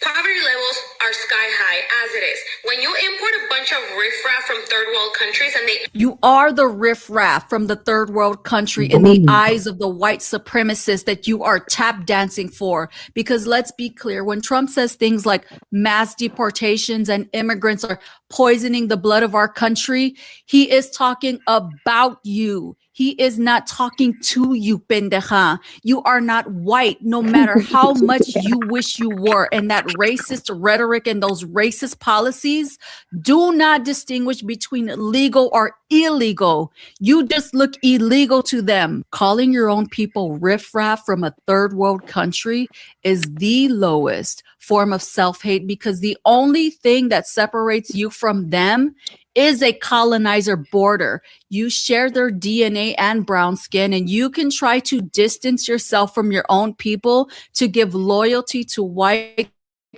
Poverty levels are sky high as it is. When you import a bunch of riffraff from third world countries and You are the riffraff from the third world country in the eyes of the white supremacists that you are tap dancing for. Because let's be clear, when Trump says things like mass deportations and immigrants are poisoning the blood of our country, he is talking about you. He is not talking to you, pendeja. You are not white, no matter how much you wish you were. And that racist rhetoric and those racist policies do not distinguish between legal or illegal. You just look illegal to them. Calling your own people riffraff from a third world country is the lowest form of self-hate, because the only thing that separates you from them is a colonizer border. You share their DNA and brown skin, and you can try to distance yourself from your own people to give loyalty to white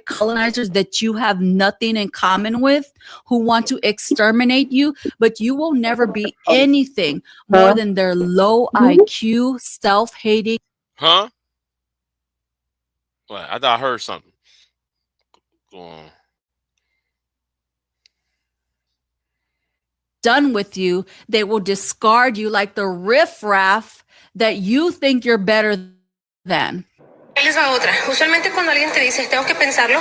colonizers that you have nothing in common with, who want to exterminate you, but you will never be anything more than their low IQ, self-hating. Huh? What? I thought I heard something. Go on. done with you, they will discard you like the riffraff that you think you're better than. Ahí les va otra. Usualmente cuando alguien te dice tengo que pensarlo,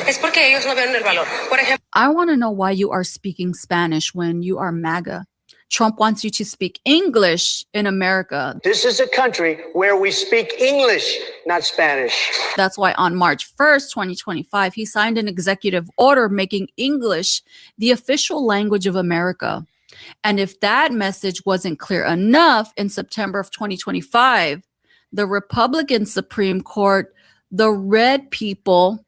es porque ellos no ven el valor. Por ejemplo, I want to know why you are speaking Spanish when you are MAGA. Trump wants you to speak English in America. This is a country where we speak English, not Spanish. That's why on March 1st, 2025, he signed an executive order making English the official language of America. And if that message wasn't clear enough, in September of 2025, the Republican Supreme Court, the red people,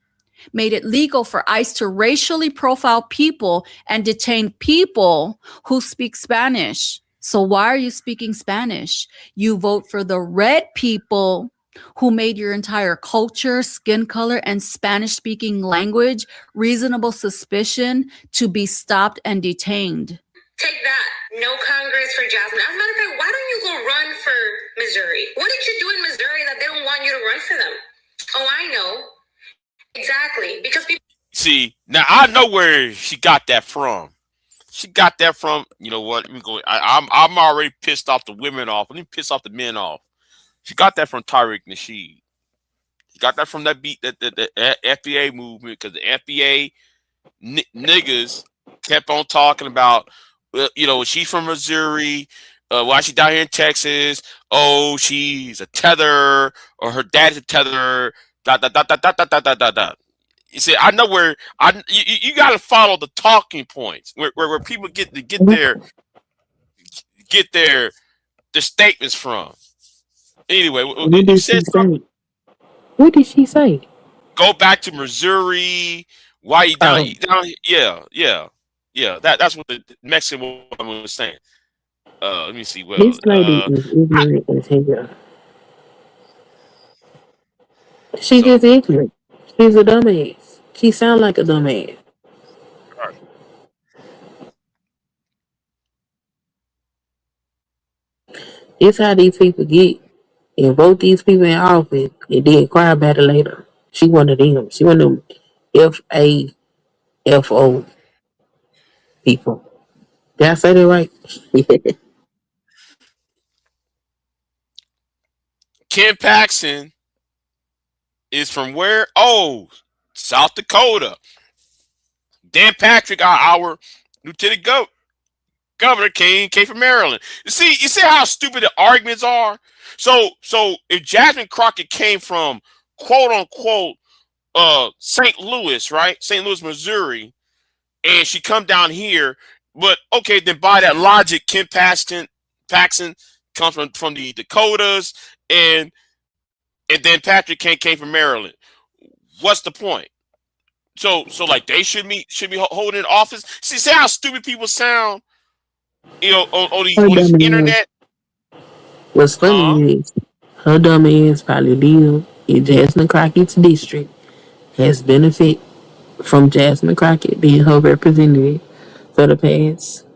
made it legal for ICE to racially profile people and detain people who speak Spanish. So why are you speaking Spanish? You vote for the red people who made your entire culture, skin color, and Spanish-speaking language reasonable suspicion to be stopped and detained. take that. No Congress for Jasmine. As a matter of fact, why don't you go run for Missouri? What did you do in Missouri that they don't want you to run for them? Oh, I know. Exactly. Because people. See, now I know where she got that from. She got that from, you know what? Let me go. I'm already pissed off the women off. Let me piss off the men off. She got that from Tariq Nasheed. She got that from that beat, the FBA movement, because the FBA niggas kept on talking about, you know, she's from Missouri. Why she down here in Texas? Oh, she's a tether, or her dad's a tether. You see, I know where you got to follow the talking points where people get their statements from. Anyway, What did she say? What did she say? Go back to Missouri. Why you down? Yeah. That's what the Mexican woman was saying. Let me see. Well, This lady is ignorant as hell. She just ignorant. She's a dumbass. She sound like a dumbass. Right. It's how these people get and vote these people in office and then cry about it later. She one of them. She one of them FAFO people. Did I say that right? Ken Paxton is from where? Oh, South Dakota. Dan Patrick, our lieutenant governor, came from Maryland. You see how stupid the arguments are. So if Jasmine Crockett came from quote unquote St. Louis, right? St. Louis, Missouri, and she come down here, but okay, then by that logic, Ken Paxton comes from the Dakotas, and then Patrick came from Maryland. What's the point? So like they should be holding office. See how stupid people sound, you know, on the internet. What's funny is her dumb ass probably live in Jasmine Crockett's district, has benefit from Jasmine Crockett being her representative for the past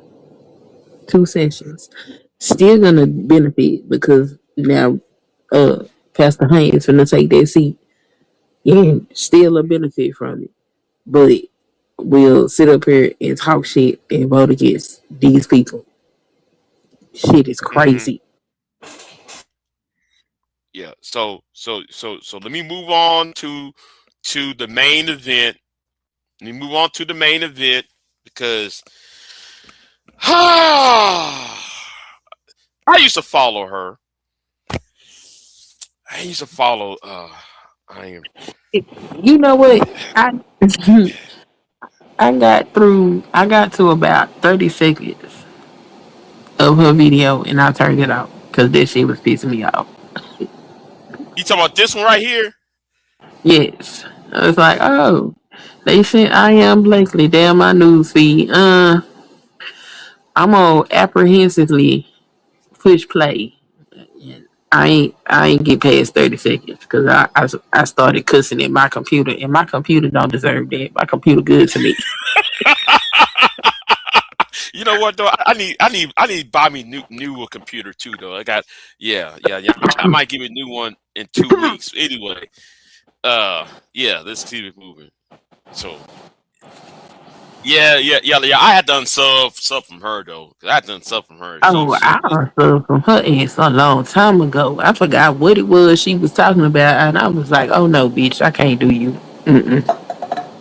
2 sessions. Still gonna benefit because now Pastor Hunt is gonna take that seat. Yeah, still a benefit from it. But we'll sit up here and talk shit and vote against these people. Shit is crazy. Yeah. So let me move on to the main event. Let me move on to the main event because I used to follow her. I used to follow You know what? I got to about 30 seconds of her video and I turned it off because that shit was pissing me off. You talking about this one right here? Yes. I was like, oh, they sent I Am Blakely down my news feed. I'm gonna apprehensively push play. I ain't get past 30 seconds because I started cussing at my computer and my computer don't deserve that. My computer good to me. You know what though? I need to buy me new computer too though. I got I might give me a new one in 2 weeks. Anyway, let's keep it moving. So Yeah. I had done sub from her though. I had done sub from her. Oh, She I was unsubbed from her ass a long time ago. I forgot what it was she was talking about, and I was like, "Oh no, bitch, I can't do you.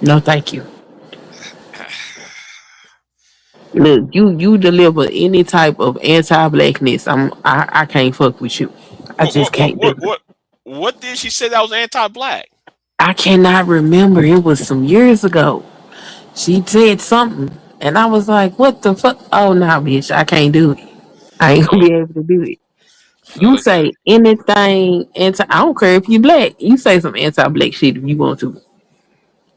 No, thank you." Look, you deliver any type of anti-blackness. I can't fuck with you. I what just what what can't do what it. what what did she say that was anti-black? I cannot remember. It was some years ago. She said something, and I was like, "What the fuck? Oh no, bitch, I can't do it. I ain't gonna Oh, be able to do it." You okay. say anything anti. I don't care if you black. You say some anti-black shit if you want to.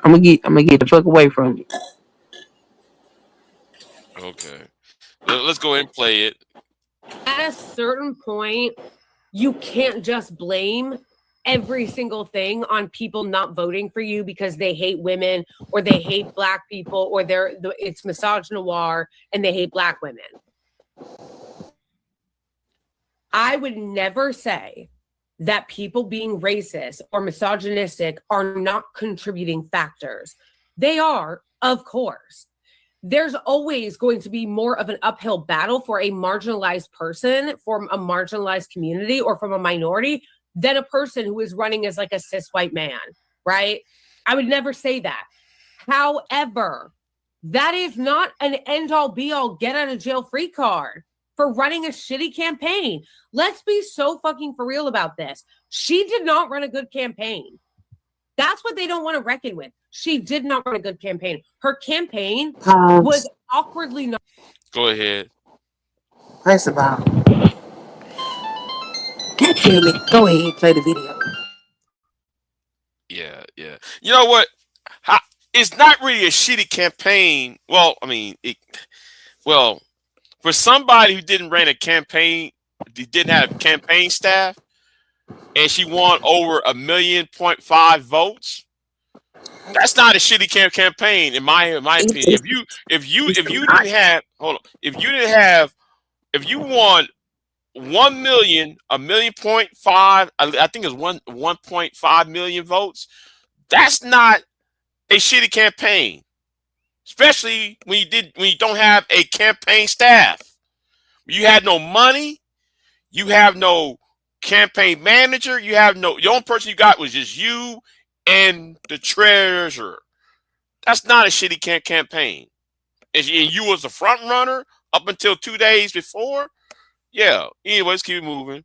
I'm gonna get the fuck away from you. Okay. Let's go ahead and play it. At a certain point, you can't just blame every single thing on people not voting for you because they hate women or they hate black people or it's misogynoir and they hate black women. I would never say that people being racist or misogynistic are not contributing factors. They are, of course. There's always going to be more of an uphill battle for a marginalized person from a marginalized community or from a minority than a person who is running as like a cis white man, right? I would never say that. However, that is not an end all be all get out of jail free card for running a shitty campaign. Let's be so fucking for real about this. She did not run a good campaign. That's what they don't want to reckon with. She did not run a good campaign. Her campaign was awkwardly not. Go ahead. First of all, God damn it, go ahead, play the video. Yeah. You know what? It's not really a shitty campaign. Well, I mean, for somebody who didn't run a campaign, didn't have campaign staff, and she won over 1.5 million votes. That's not a shitty campaign, in my opinion. If you didn't have, hold on, if you won 1 million, 1.5 million, I think it's 1.5 million votes. That's not a shitty campaign, especially when you don't have a campaign staff. You had no money, you have no campaign manager, the only person you got was just you and the treasurer. That's not a shitty campaign. And you was the front runner up until 2 days before. Yeah. Anyways, keep moving.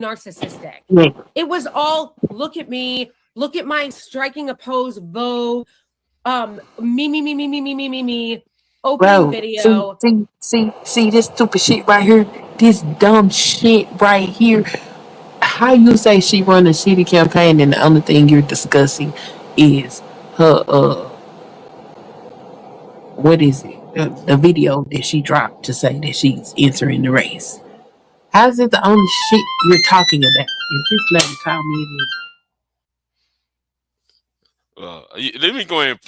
Narcissistic. Yeah. It was all look at me, look at my striking a pose, vote, me, opening Bro, video. see this stupid shit right here? This dumb shit right here. How you say she run a shitty campaign and the only thing you're discussing is her what is it? The video that she dropped to say that she's entering the race. How's it the only shit you're talking about? And this lady called me Let me go ahead and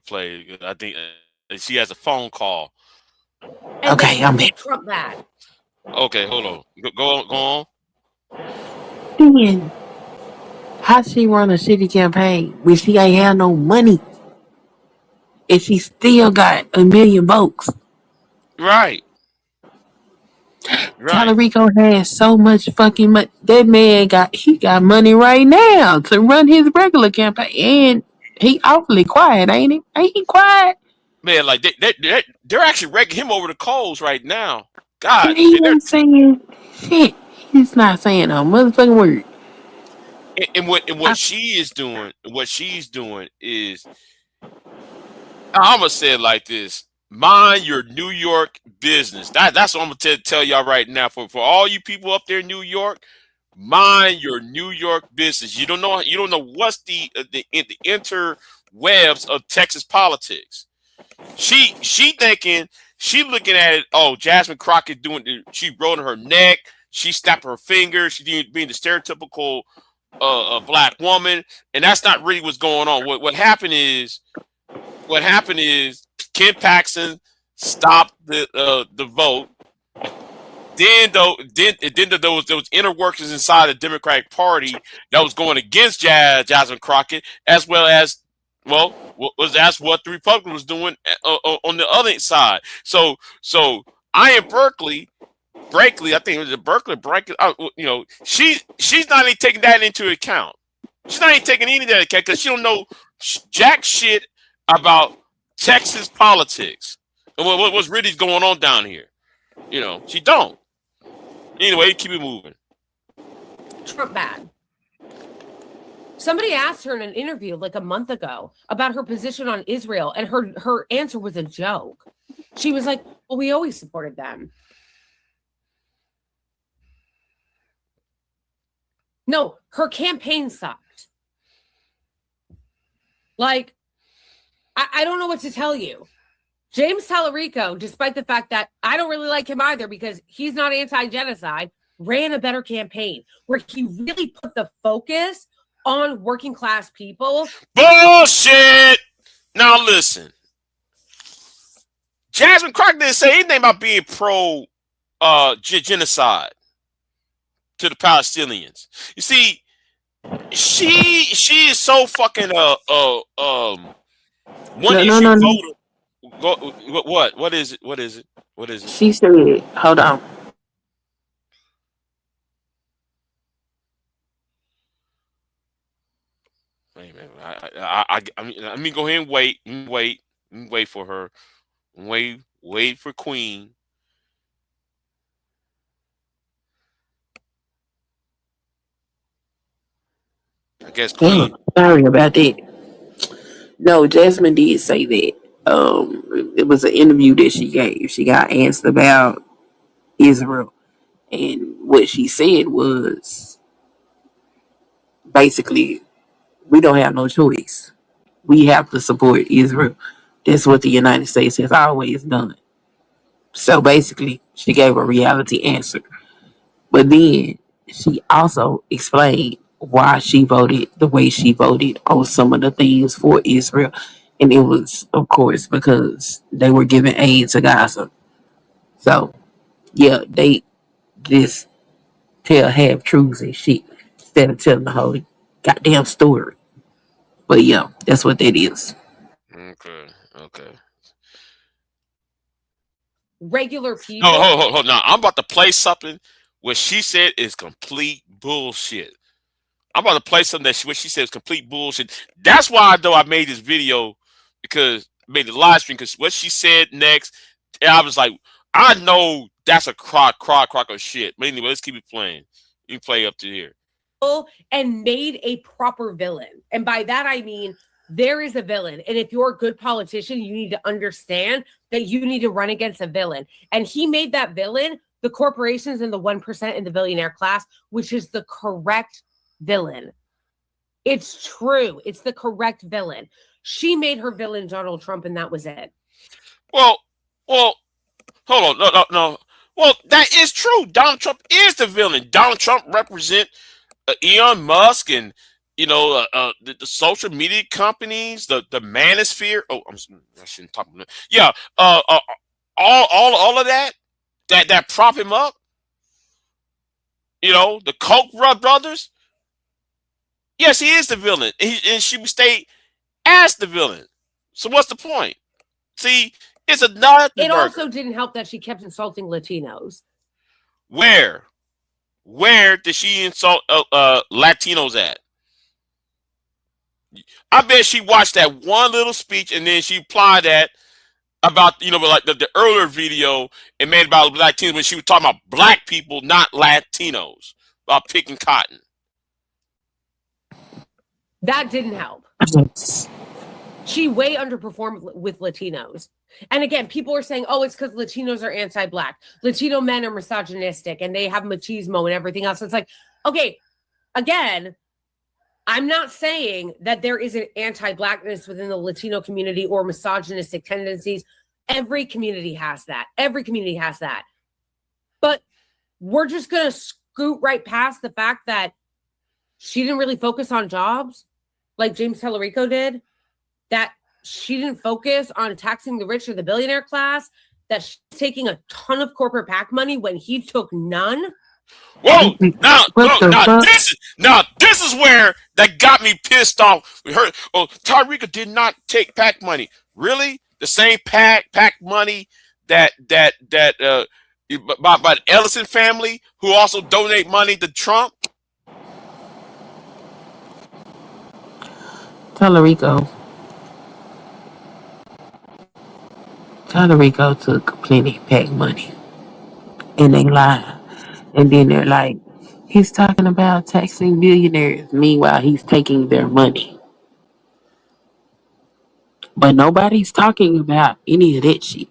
play. I think she has a phone call. Okay, I'm back. Trump that. Okay, hold on. Go on. Then how she run a shitty campaign when she ain't have no money and she still got 1 million votes? Right. Talarico has so much fucking money. That man got money right now to run his regular campaign, and he awfully quiet, ain't he? Ain't he quiet? Man, like they're actually wrecking him over the coals right now. God, And he ain't saying shit. He's not saying a motherfucking word. And what she's doing is, I'm gonna say it like this: mind your New York business. That's what I'm gonna tell y'all right now. For all you people up there in New York, mind your New York business. You don't know what's the interwebs of Texas politics. She thinking, she looking at it. Oh, Jasmine Crockett she rolling her neck. She snapping her fingers. She being the stereotypical black woman, and that's not really what's going on. What happened is Ken Paxton stopped the vote. Then there was inner workings inside the Democratic Party that was going against Jasmine Crockett, as well as Well, that's what the Republican was doing on the other side. So Ian Berkeley, I think it was Berkeley, she's not even taking that into account. She's not even taking any of that into account because she don't know jack shit about Texas politics and what's really going on down here. She don't. Anyway, keep it moving. Trump bad. Somebody asked her in an interview like a month ago about her position on Israel, and her answer was a joke. She was like, well, we always supported them. No, her campaign sucked. Like, I don't know what to tell you. James Tallarico, despite the fact that I don't really like him either because he's not anti-genocide, ran a better campaign where he really put the focus on working class people. Bullshit! Now listen. Jasmine Crockett didn't say anything about being pro genocide to the Palestinians. You see, she is so fucking one issue voter. What is it? What is it? She said, hold on. Wait, I mean, go ahead and wait for her. Wait for Queen. I guess Queen. Sorry about that. No, Jasmine did say that. It was an interview that she gave. She got asked about Israel, and what she said was basically, we don't have no choice. We have to support Israel. That's what the United States has always done. So basically, she gave a reality answer. But then she also explained why she voted the way she voted on some of the things for Israel. And it was, of course, because they were giving aid to Gaza. So, yeah, they just tell half truths and shit instead of telling the whole goddamn story. But yeah, that's what that is. Okay. Regular people. Hold. Now, I'm about to play something what she said is complete bullshit. I'm about to play something what she said is complete bullshit. That's why, though, I made this video because I made the live stream because what she said next, I was like, I know that's a crock of shit. But anyway, let's keep it playing. You can play up to here. And made a proper villain. And by that, I mean, there is a villain. And if you're a good politician, you need to understand that you need to run against a villain. And he made that villain the corporations and the 1% in the billionaire class, which is the correct villain. It's true. It's the correct villain. She made her villain Donald Trump, and that was it. Well, hold on. No. Well, that is true. Donald Trump is the villain. Donald Trump represents Elon Musk and the social media companies, the manosphere. Oh, I shouldn't talk about that. Yeah, all of that prop him up. The Koch brothers. Yes, he is the villain, and she would stay as the villain. So what's the point? See, it's a nut. It also didn't help that she kept insulting Latinos. Where did she insult Latinos at? I bet she watched that one little speech and then she applied that about like the earlier video and made about Latinos when she was talking about black people, not Latinos, about picking cotton. That didn't help. She way underperformed with Latinos. And again, people are saying, oh, it's because Latinos are anti-black. Latino men are misogynistic and they have machismo and everything else. It's like, okay, again, I'm not saying that there isn't anti-blackness within the Latino community or misogynistic tendencies. Every community has that. But we're just going to scoot right past the fact that she didn't really focus on jobs like James Tallarico did, that she didn't focus on taxing the rich or the billionaire class, that she's taking a ton of corporate PAC money when he took none. Whoa! Now, What the fuck? this is where that got me pissed off. We heard, oh, Tyreeka did not take PAC money. Really? The same PAC money that by the Ellison family, who also donate money to Trump. Tallarico took plenty of PAC money, and they lie. And then they're like, he's talking about taxing billionaires. Meanwhile, he's taking their money. But nobody's talking about any of that shit.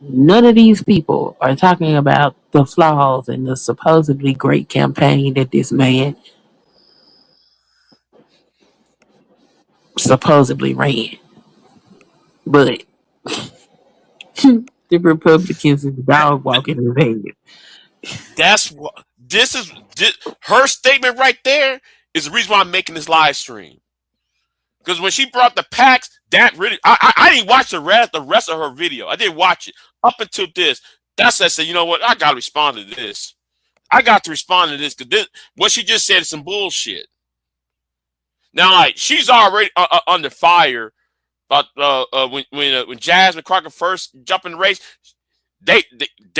None of these people are talking about the flaws in the supposedly great campaign that this man supposedly ran. But the Republicans is dog walking in Vegas. That's what her statement right there is the reason why I'm making this live stream. Because when she brought the PACs, that really I didn't watch the rest of her video. I didn't watch it up until this. That's I said, you know what? I gotta respond to this. I got to respond to this because what she just said is some bullshit. Now, like she's already under fire. But when Jasmine Crockett first jumped in the race, they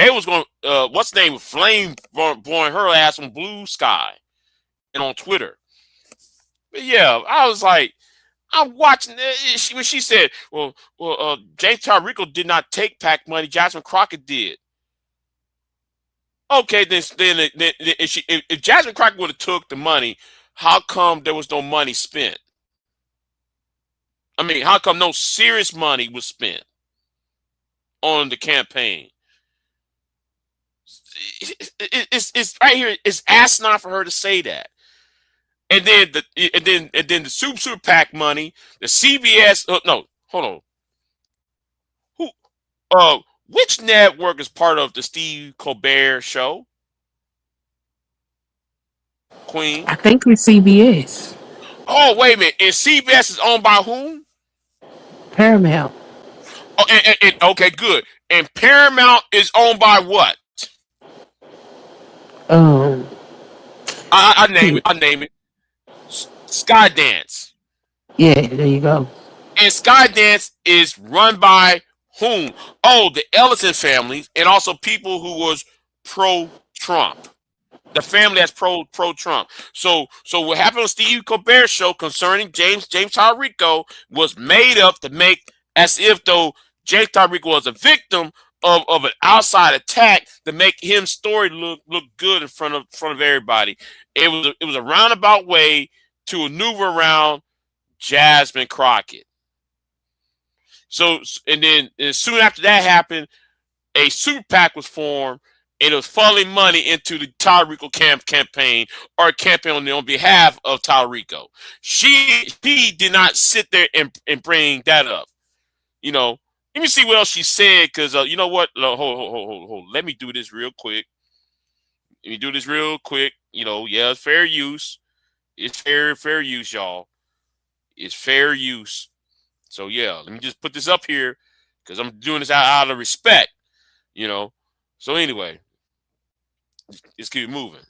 was going what's the name, flame blowing her ass on Blue Sky and on Twitter. But yeah, I was like, I'm watching when she said, well, James Tyreeka did not take PAC money, Jasmine Crockett did. Okay, then if Jasmine Crockett would have took the money, how come there was no money spent? I mean, how come no serious money was spent on the campaign? It's right here. It's asinine for her to say that. And then the super PAC money, the CBS. No, hold on. Which network is part of the Steve Colbert show? Queen. I think it's CBS. Oh, wait a minute. And CBS is owned by whom? Paramount. Oh, and okay, good. And Paramount is owned by what? I name it. Skydance. Yeah, there you go. And Skydance is run by whom? Oh, the Ellison family, and also people who was pro-Trump. The family that's pro-Trump. So what happened on Steve Colbert show concerning James Tyreeka was made up to make as if though James Tyreeka was a victim of an outside attack to make him story look good in front of everybody. It was a roundabout way to maneuver around Jasmine Crockett. So and soon after that happened, a super PAC was formed. And it was funneling money into the Tyreeka campaign or campaign on behalf of Tyreeka. She did not sit there and bring that up. You know, let me see what else she said because you know what? Hold. Let me do this real quick. You know, yeah, it's fair use. It's fair use, y'all. It's fair use. So yeah, let me just put this up here because I'm doing this out of respect. You know. So anyway. Let's keep moving.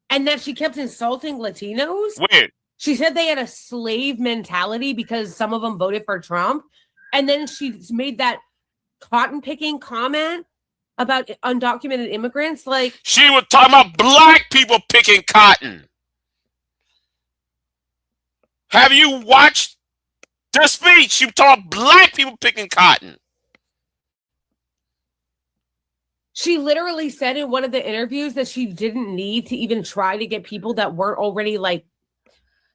And that she kept insulting Latinos? Where? She said they had a slave mentality because some of them voted for Trump. And then she made that cotton picking comment about undocumented immigrants. Like she was talking about black people picking cotton. Have you watched the speech? She was talking about black people picking cotton. She literally said in one of the interviews that she didn't need to even try to get people that weren't already like,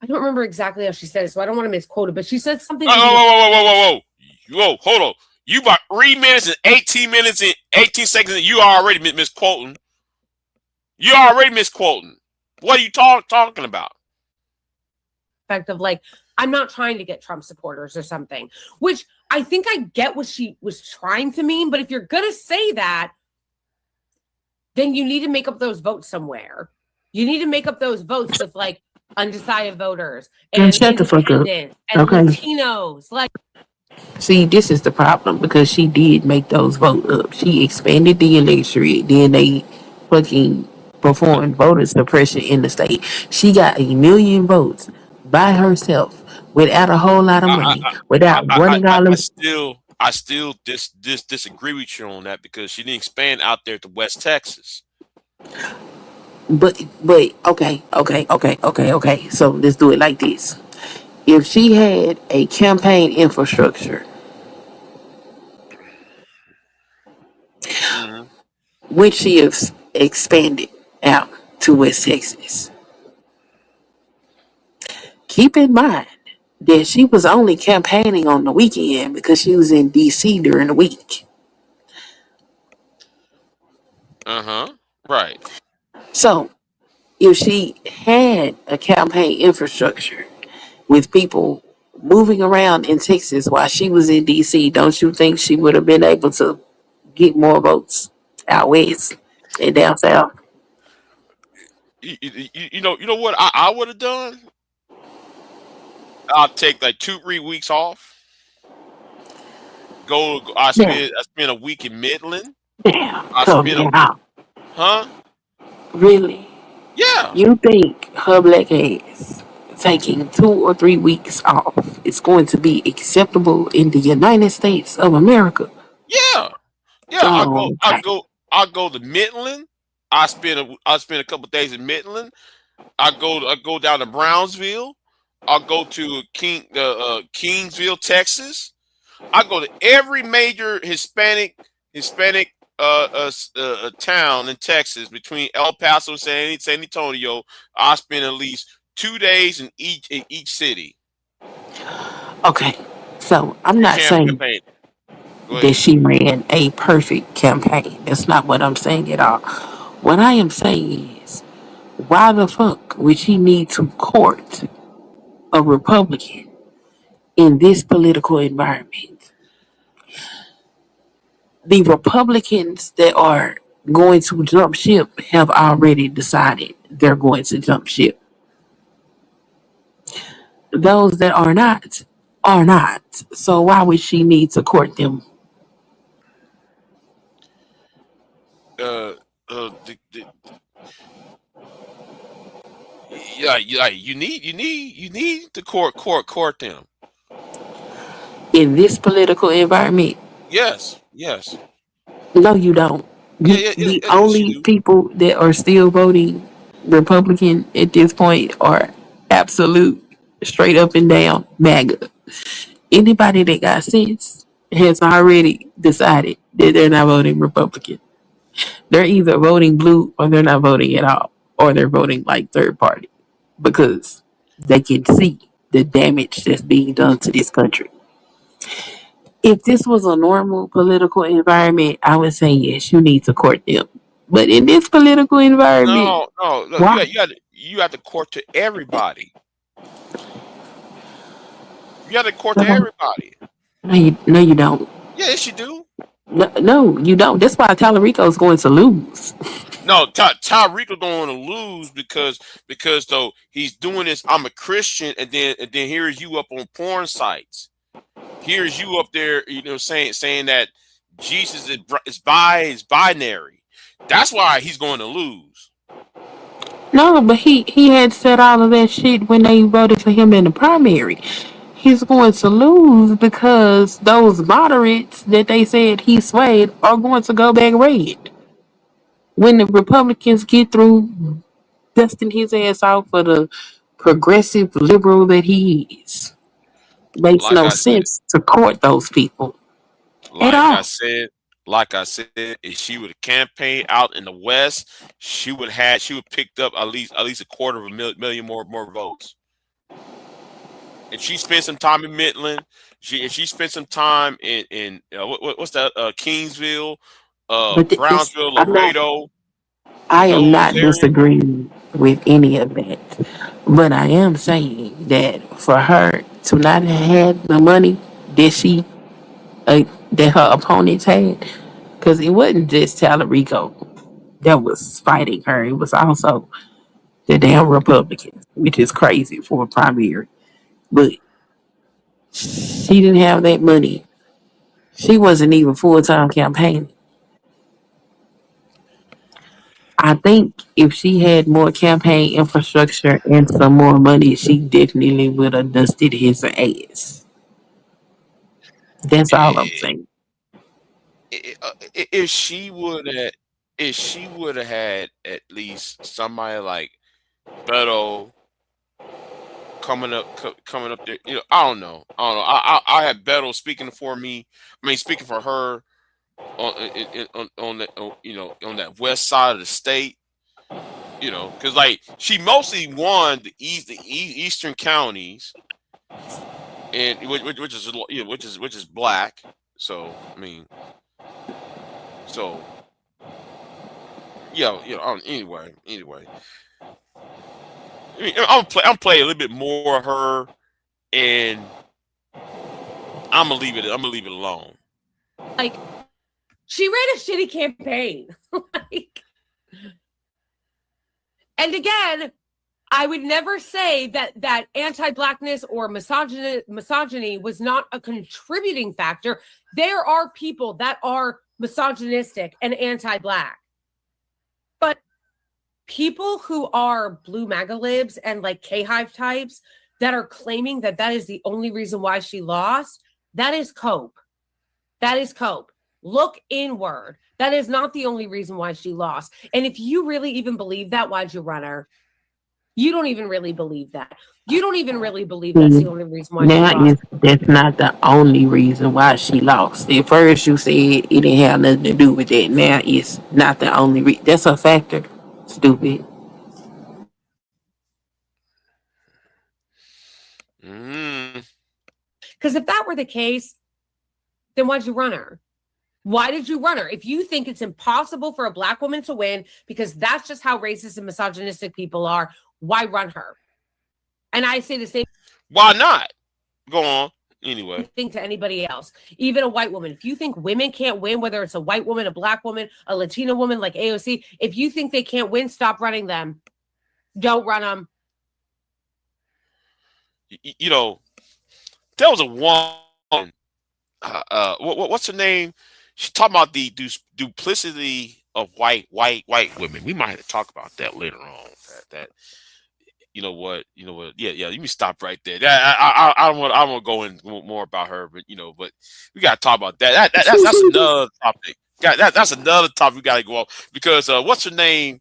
I don't remember exactly how she said it, so I don't want to misquote it, but she said something. Whoa, hold on. You about 3 minutes and 18 minutes and 18 seconds, and you are already misquoting. You're already misquoting. What are you talking about? Fact of like, I'm not trying to get Trump supporters or something, which I think I get what she was trying to mean, but if you're going to say that, then you need to make up those votes somewhere. You need to make up those votes with like undecided voters and shut the fuck up. And okay. Latinos. Like, see, this is the problem because she did make those votes up. She expanded the electorate. Then they fucking performed voter suppression in the state. She got 1,000,000 votes by herself without a whole lot of money, without running all them. I still disagree with you on that because she didn't expand out there to West Texas. But okay. So let's do it like this. If she had a campaign infrastructure, would she have expanded out to West Texas? Keep in mind that she was only campaigning on the weekend because she was in DC during the week. Right. So if she had a campaign infrastructure with people moving around in Texas while she was in DC, don't you think she would have been able to get more votes out west and down south? You know what I would have done? I'll take like 2-3 weeks off. I spend a week in Midland. Huh? Really? Yeah. You think her black ass taking 2 or 3 weeks off is going to be acceptable in the United States of America? Yeah. Oh, I'll go to Midland. I spend a couple days in Midland. I go down to Brownsville. I'll go to Kingsville, Texas. I go to every major Hispanic town in Texas between El Paso and San Antonio. I spend at least 2 days in each city. okay. So I'm not saying that she ran a perfect campaign. That's not what I'm saying at all. What I am saying is, why the fuck would she need to court a Republican in this political environment? The Republicans that are going to jump ship have already decided they're going to jump ship. Those that are not, are not. So why would she need to court them? You need to court them. In this political environment? Yes. No, you don't. The only people that are still voting Republican at this point are absolute, straight up and down MAGA. Anybody that got sense has already decided that they're not voting Republican. They're either voting blue or they're not voting at all, or they're voting like third party because they can see the damage that's being done to this country. If this was a normal political environment, I would say yes, you need to court them. But in this political environment, no. why? You have to court to everybody. You have to court to everybody. No, you don't. Yes, you do. No, you don't. That's why Tallarico's going to lose. No, Tyreek don't want to lose because though he's doing this. I'm a Christian, and then here's you up on porn sites. Here's you up there, saying that Jesus is binary. That's why he's going to lose. No, but he had said all of that shit when they voted for him in the primary. He's going to lose because those moderates that they said he swayed are going to go back red. When the Republicans get through dusting his ass off for the progressive liberal that he is. Makes no sense to court those people at all. Like I said, if she would have campaigned out in the West, she would picked up at least 250,000 more votes. If she spent some time in Midland, if she spent some time in what's that, Kingsville, Brownsville, Laredo. I am not disagreeing with any of that, but I am saying that for her to not have had the money that that her opponents had, because it wasn't just Tallarico that was fighting her, it was also the damn Republicans, which is crazy for a primary. But she didn't have that money. She wasn't even full-time campaigning. I think if she had more campaign infrastructure and some more money, she definitely would have dusted his ass. That's all I'm saying. If she would have, if she would have had at least somebody like Beto coming up there, I don't know. I had Beto speaking for me. I mean, speaking for her on that, on that west side of the state. Because like she mostly won the eastern counties, and which is which is black. So I mean, so yeah, anyway. I mean, I'm playing a little bit more of her, and I'm gonna leave it alone. Like, she ran a shitty campaign. And again, I would never say that anti-blackness or misogyny was not a contributing factor. There are people that are misogynistic and anti-black. But people who are blue MAGA libs and like K-Hive types that are claiming that is the only reason why she lost, that is cope. That is cope. Look inward. That is not the only reason why she lost. And if you really even believe that, why'd you run her? You don't even really believe that. You don't even really believe that's the only reason why she lost. That's not the only reason why she lost. At first you said it didn't have nothing to do with that. Now it's not the only reason. That's a factor. Stupid. Because if that were the case, then why'd you run her? Why did you run her? If you think it's impossible for a black woman to win because that's just how racist and misogynistic people are, why run her? And I say the same. Why not? Go on. Anyway. Thing to anybody else, even a white woman. If you think women can't win, whether it's a white woman, a black woman, a Latina woman like AOC, if you think they can't win, stop running them. Don't run them. There was a woman. What's her name? She's talking about the duplicity of white women. We might have to talk about that later on. That you know what? Yeah. Let me stop right there. I don't want to go in more about her, but but we got to talk about that. That's another topic. That's another topic we got to go off because what's her name?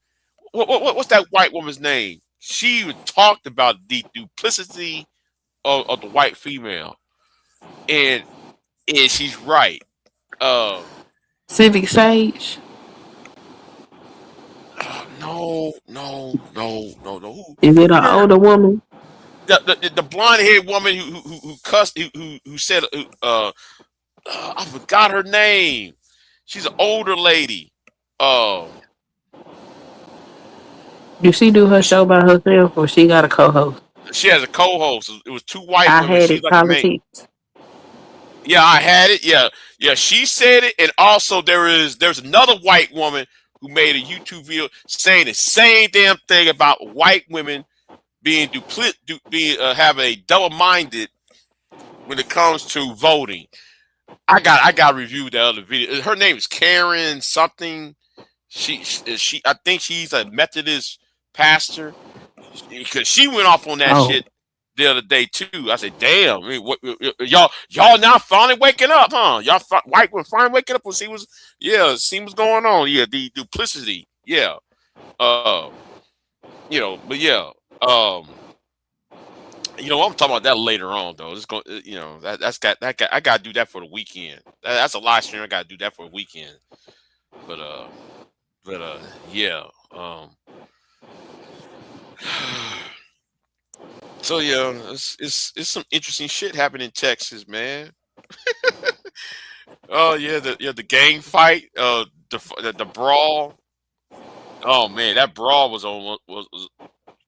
What's that white woman's name? She talked about the duplicity of the white female, and she's right. Civic Sage. No. Is it an older woman? The blonde haired woman who cussed who said I forgot her name. She's an older lady. Do she do her show by herself or she got a co-host? She has a co-host. It was two white women. I had it. Politics. Yeah, I had it. Yeah. She said it, and also there's another white woman who made a YouTube video saying the same damn thing about white women being having a double-minded when it comes to voting. I got reviewed the other video. Her name is Karen something. She I think she's a Methodist pastor because she went off on that shit the other day too. I said, "Damn, I mean, what, y'all now finally waking up, huh? Y'all white women finally waking up and see what's going on. Yeah, the duplicity. Yeah, but yeah, I'm talking about that later on though. It's going, I got to do that for the weekend. That's a live stream. I got to do that for the weekend. But yeah. So yeah, it's some interesting shit happening in Texas, man. Oh yeah, the gang fight, the brawl. Oh man, that brawl was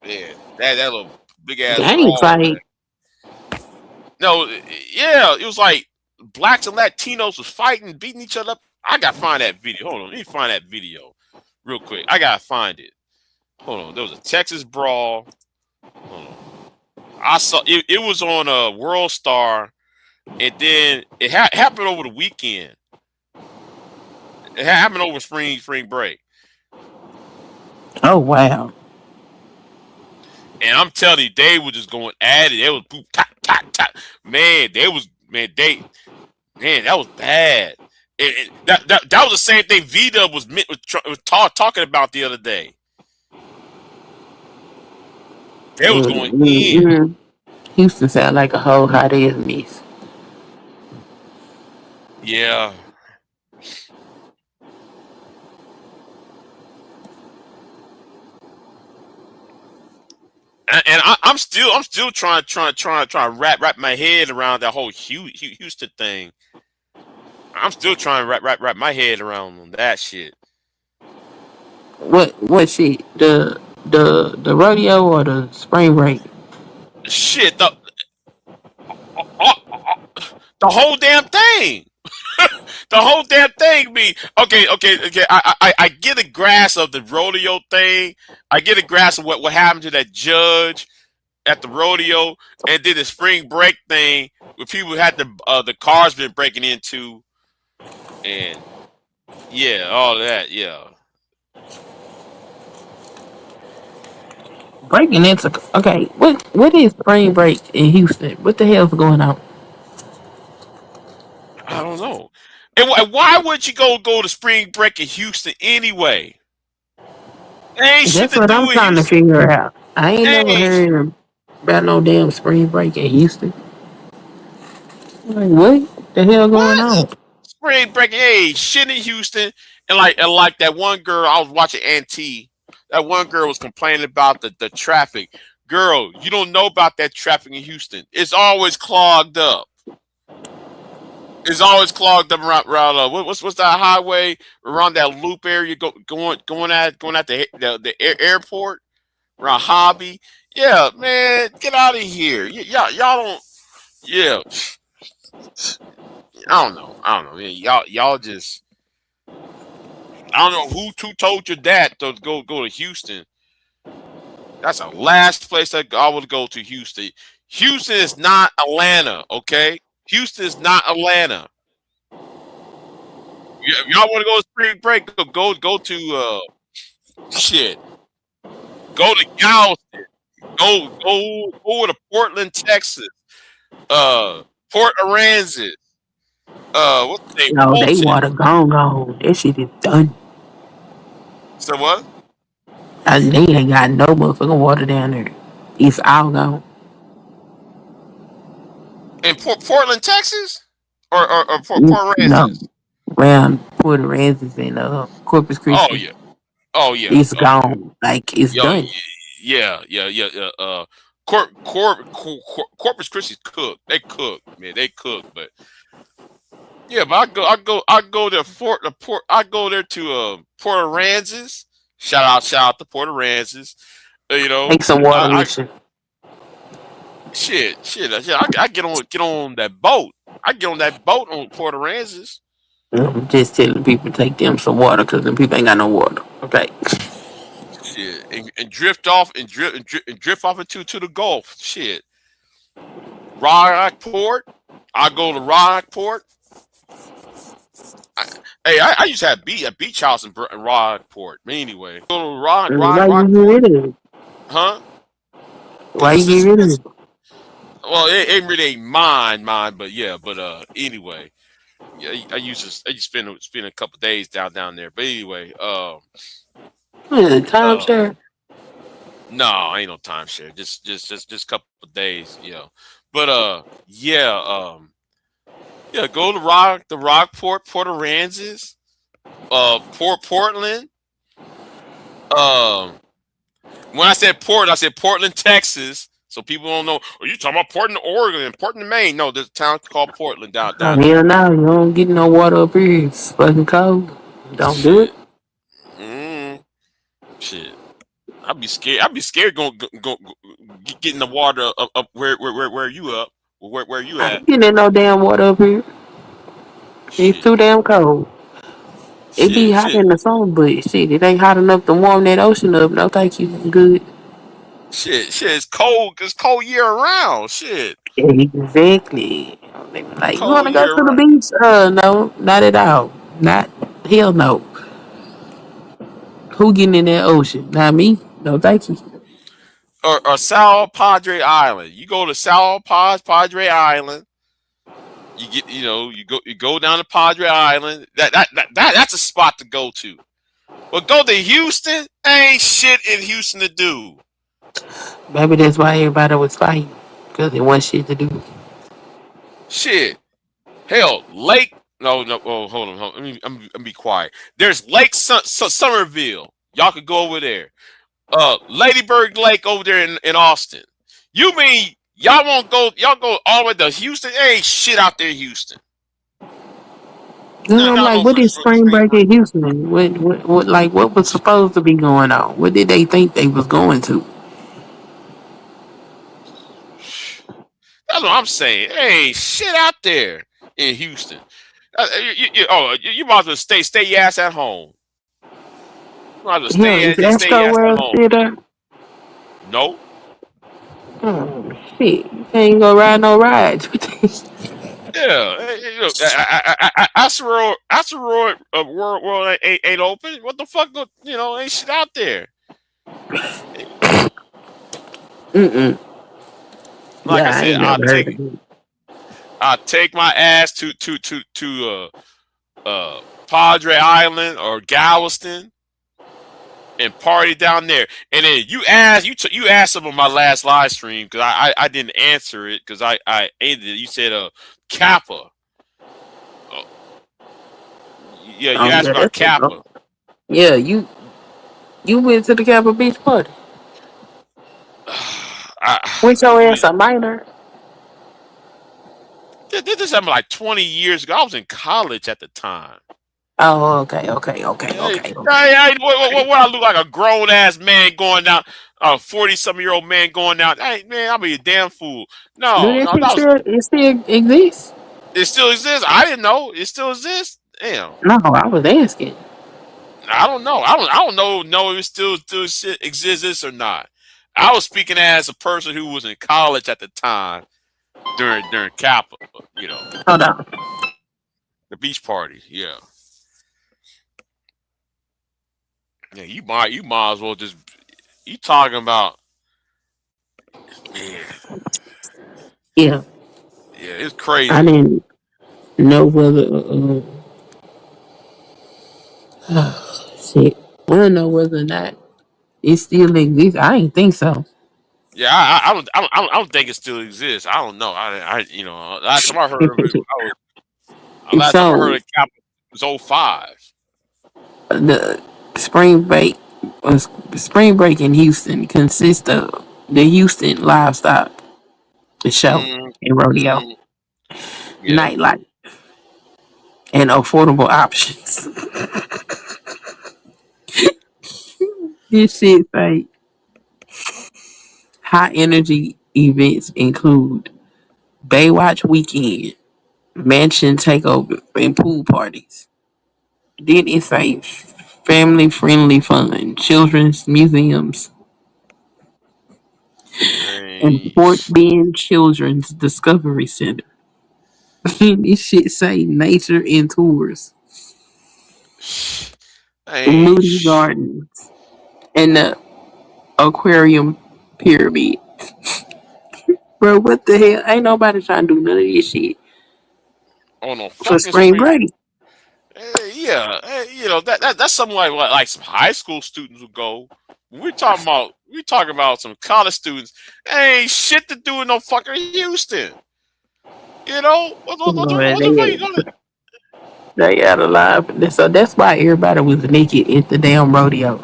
man, that little big ass gang fight. Man. No, yeah, it was like blacks and Latinos was fighting, beating each other up. I gotta find that video. Hold on, let me find that video real quick. I gotta find it. Hold on, there was a Texas brawl. Hold on. I saw it. It was on World Star, and then it happened over the weekend. It happened over spring break. Oh wow. And I'm telling you, they were just going at it. They was boop, tap, tap, tap. Man, that was bad. That was the same thing V-Dub was talking about the other day. They was going in. Houston sound like a whole hot ass mess. Yeah. And I'm still trying to wrap my head around that whole Houston thing. I'm still trying to wrap my head around that shit. What shit? The rodeo or the spring break? Shit, the whole damn thing. The whole damn thing be okay. I get a grasp of the rodeo thing. I get a grasp of what happened to that judge at the rodeo, and then the spring break thing where people had the cars been breaking into, and yeah, all that, yeah. Breaking into okay. What is spring break in Houston? What the hell's going on? I don't know. And why would you go to spring break in Houston anyway? Ain't shit That's to what do I'm in trying to Houston. figure out. I ain't never heard about no damn spring break in Houston. Like what the hell going on? Spring break, hey, shit in Houston, and like that one girl I was watching Auntie. That one girl was complaining about the traffic. Girl, you don't know about that traffic in Houston. It's always clogged up. It's always clogged up around what's that highway around that loop area going at the airport around Hobby. Yeah, man, get out of here. Y'all don't. Yeah, I don't know. Man, y'all just. I don't know who told your dad to go to Houston. That's the last place I would go to. Houston. Houston is not Atlanta, okay? Houston is not Atlanta. If y'all want to go to spring break, go to shit. Go to Galveston. Go to Portland, Texas. Port Aransas. What's the name? No, they Fulton. water gone. That shit is done. So what? And they ain't got no motherfucking water down there. It's all gone. In Portland, Texas, or Port No, Aransas? around Port Aransas and Corpus Christi. Oh yeah. It's gone. Like it's done. Yeah. Corpus Christi's cooked. They cook, man. They cook, but yeah. But I go to Port. I go there to Port Aransas. Shout out to Port Aransas. You know, Take some water with you. Shit. I get on that boat. I get on that boat on Port Aransas. I'm just telling people to take them some water because them people ain't got no water. Okay. Shit, and drift off and drift off into the Gulf. Shit. Rockport. I go to Rockport. I used to have a beach house in Rockport. Anyway, go to Rockport. Huh? Why you get rid of it? Well, it really ain't mine, but yeah, but anyway, yeah, I used to spend a couple days down there. But anyway, timeshare? No, ain't no timeshare. Just a couple of days, yeah. But yeah, go to Rockport, Port Aransas, Portland. When I said Portland, Texas. So people don't know. Are you talking about Portland, Oregon, and Portland, Maine? No, there's a town called Portland down Hell there. no, you don't get no water up here. It's fucking cold. Don't do it. Shit. I'd be scared. I'd be scared going getting the water up where you up. Where you I at? ain't getting no damn water up here. It's too damn cold. It be hot in the summer, but shit, it ain't hot enough to warm that ocean up. No, thank you. I'm good. Shit, it's cold. It's cold year round. Shit. Exactly. They be like, you Cold want to go year to the round. beach? No, not at all. Not hell no. Who getting in that ocean? Not me. No, thank you. Or Sal Padre Island. You go to Sal Padre Island. You get, you go down to Padre Island. That's a spot to go to. But go to Houston. Ain't shit in Houston to do. Maybe that's why everybody was fighting, because they want shit to do. Shit. Hell, Lake. No. Oh, hold on. Let me be quiet. There's Lake Somerville. Y'all could go over there. Ladybird Lake over there in Austin. You mean y'all won't go? Y'all go all the way to Houston? There ain't shit out there in Houston. I'm like, what is spring break in Houston? What was supposed to be going on? What did they think they was going to? That's what I'm saying. There ain't shit out there in Houston. You might as well stay your ass at home. You might as well stay your ass at home. Theater? No. Oh, shit. You can't go ride no rides. Yeah, asteroid world ain't open. What the fuck? Ain't shit out there. Like Yeah, I said, I'll take my ass to Padre Island or Galveston and party down there. And then you asked some of my last live stream because I didn't answer it because I ended it. You said Kappa. Yeah, you asked about Kappa. Yeah, you went to the Kappa Beach party. What's your ass a minor? This happened like 20 years ago. I was in college at the time. Oh, okay. What I look like a grown ass man going down, a 40-something-year-old man going down? Hey, man, I'll be a damn fool. It still exists? It still exists. I didn't know it still exists. Damn. No, I was asking. I don't know. I don't know if it still exists or not. I was speaking as a person who was in college at the time during Kappa. Hold on. The beach party. Yeah. Yeah, you might as well just. You talking about? Yeah. Yeah, it's crazy. I didn't know whether. Shit. I don't know whether or not it still exists. I didn't think so. Yeah, I don't think it still exists. I don't know. Last time I heard of it, last time I heard of Kappa was 2005. The spring break in Houston consists of the Houston livestock, the show and rodeo, nightlife, and affordable options. This shit like high energy events include Baywatch weekend, mansion takeover, and pool parties. Then it's like family friendly fun, children's museums, and Fort Bend Children's Discovery Center. This shit say nature and tours. Moody Gardens and the Aquarium Pyramid. Bro, what the hell? Ain't nobody trying to do none of this shit. Oh no, for spring break. Yeah, that's something like some high school students would go. We talking about some college students. Ain't shit to do in no fucking Houston. What the fuck you gonna? They got a lot, so that's why everybody was naked at the damn rodeo.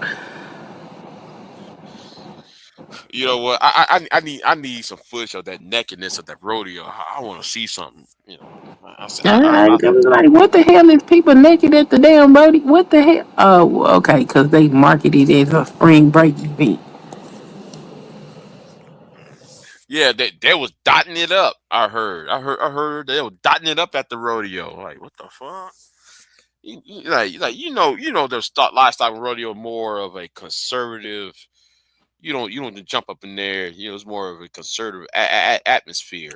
You know what? I need some footage of that nakedness of that rodeo. I want to see something. I was like, what the hell is people naked at the damn rodeo? What the hell? Oh, okay, because they marketed it as a spring break event. Yeah, they was dotting it up. I heard they were dotting it up at the rodeo. Like, what the fuck? There's livestock rodeo more of a conservative. You don't jump up in there. It's more of a conservative atmosphere.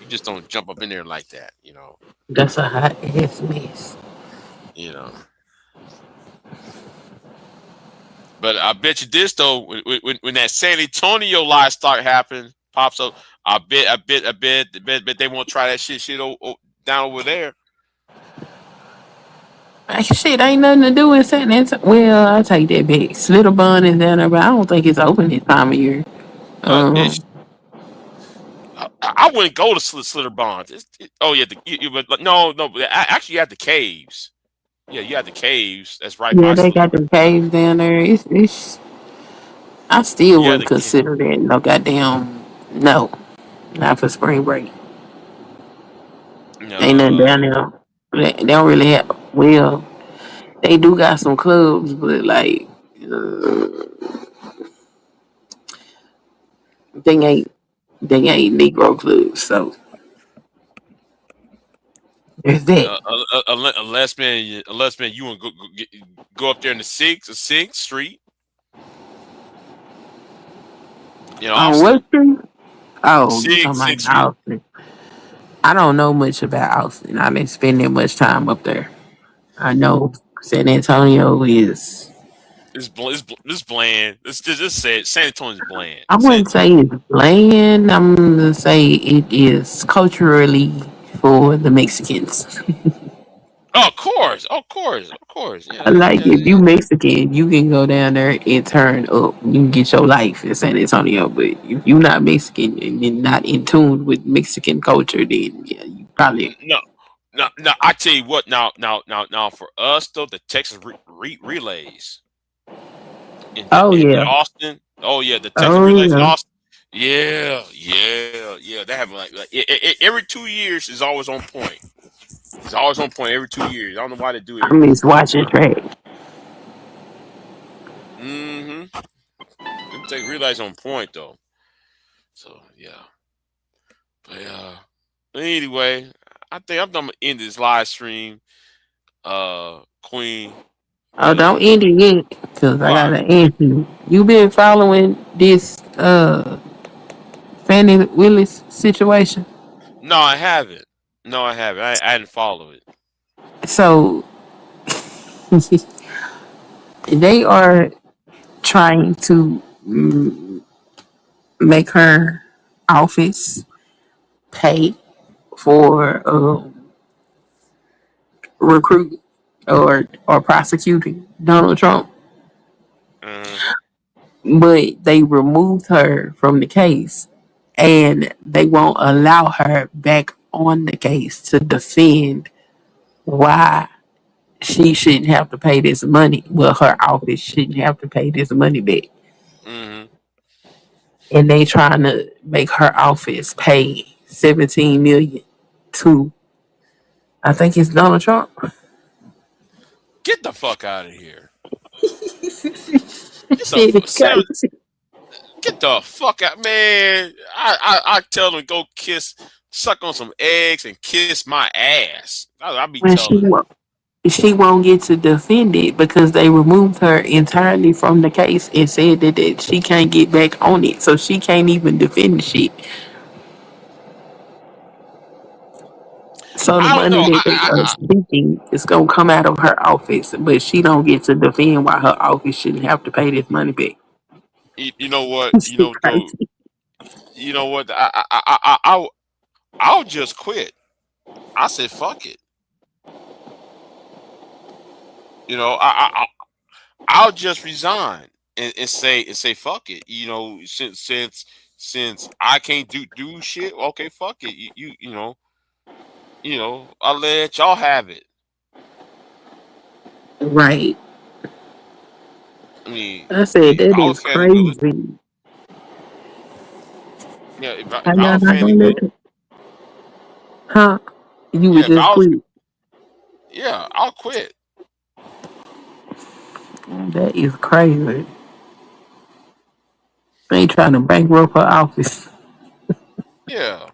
You just don't jump up in there like that. That's a hot ass mess. But I bet you this though, when that San Antonio livestock pops up, I bet they won't try that shit down over there. Shit ain't nothing to do in San Antonio. Well, I take that back. Slitterbun is down there, but I don't think it's open this time of year. I wouldn't go to Slitterbonds. But no. Actually, you have the caves. Yeah, you have the caves. That's right Yeah, by they got the caves down there. It's I still wouldn't consider that no goddamn no. Not for spring break. Ain't nothing down there. They don't really have well, they do got some clubs, but like they ain't Negro clubs, so there's that. Unless man, you want to go up there in the Sixth Street. You know, On what street? Oh, you talking Sixth about Street. Austin. I don't know much about Austin. I didn't spend that much time up there. I know San Antonio is. It's bland. Let's just say it. San Antonio's bland. I wouldn't say it's bland. I'm gonna say it is culturally for the Mexicans. Oh, of course. Yeah, Like if you Mexican, you can go down there and turn up. You can get your life in San Antonio. But if you're not Mexican and you're not in tune with Mexican culture, then yeah, you probably no. I tell you what. Now, for us though, the Texas relays in Austin. Oh yeah, the Texas relays in Austin. Yeah. They have like every 2 years is always on point. It's always on point every 2 years. I don't know why they do it. I miss watching track. Them Texas relays on point though. So yeah. But anyway, I think I'm gonna end this live stream. Queen. Oh, don't end it yet, because I gotta ask you. You been following this Fannie Willis situation? No, I haven't. I didn't follow it. So they are trying to make her office pay for recruiting or prosecuting Donald Trump. But they removed her from the case and they won't allow her back on the case to defend why she shouldn't have to pay this money. Well, her office shouldn't have to pay this money back. And they trying to make her office pay $17 million to, I think it's Donald Trump. Get the fuck out of here. Get the fuck out, man. I tell them go suck on some eggs and kiss my ass. I'll be telling them. She won't get to defend it because they removed her entirely from the case and said that she can't get back on it. So she can't even defend the shit. So the money that they are speaking is going to come out of her office, but she don't get to defend why her office shouldn't have to pay this money back. You know what? You know what? I'll just quit. I said fuck it. You know, I'll just resign and say fuck it. You know, since I can't do shit, okay, fuck it. You know, I'll let y'all have it. Right. I mean, I said that is crazy. Yeah, if I was Fannie Willis, huh? You would just quit. Yeah, I'll quit. That is crazy. They trying to bankrupt her office. Yeah.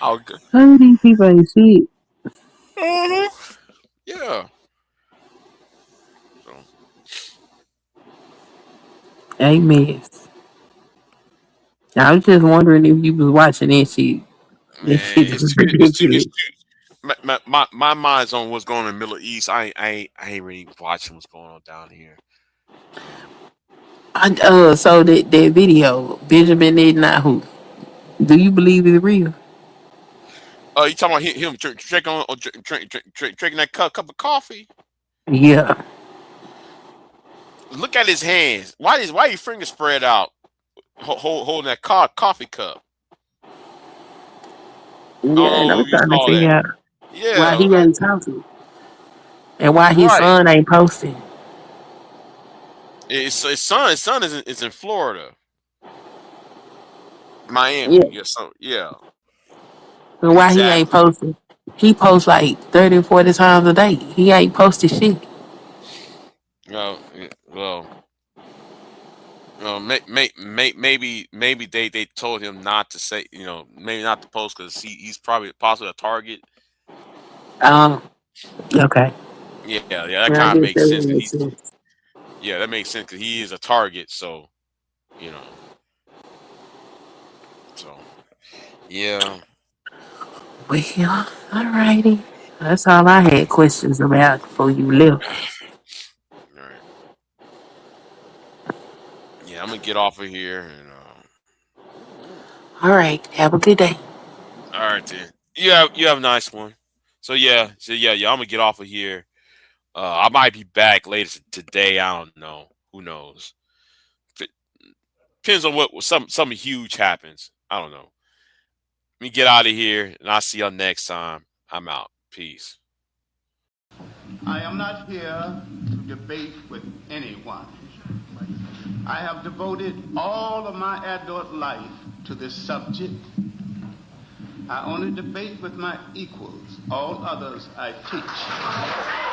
I'll go. Some of these people ain't shit. Yeah. Amen. I was just wondering if you was watching that shit. Man, it's too, my mind's on what's going on in the Middle East. I ain't really watching what's going on down here. So that video, Benjamin Netanyahu, do you believe it's real? You talking about him drinking that cup of coffee? Yeah. Look at his hands. Why your fingers spread out, holding that coffee cup? Yeah, and I'm trying to figure out why Yeah, he ain't talking and why his right. son ain't posting. His son is in Florida, Miami. Yeah. Yeah, so yeah. And why he ain't posting? He posts like 30, 40 times a day. He ain't posted shit. Maybe they told him not to say, maybe not to post because he's probably possibly a target. Okay. Yeah, that Well, I kind of guess makes that sense. would make sense. Yeah, that makes sense because he is a target. So, yeah. Well, alrighty. That's all I had questions about before you left. All right. Yeah, I'm gonna get off of here. And, All right. Have a good day. all right, then. You have a nice one. So yeah. I'm gonna get off of here. I might be back later today. I don't know. Who knows? Depends on what something huge happens. I don't know. Let me get out of here, and I'll see y'all next time. I'm out. Peace. I am not here to debate with anyone. I have devoted all of my adult life to this subject. I only debate with my equals. All others I teach.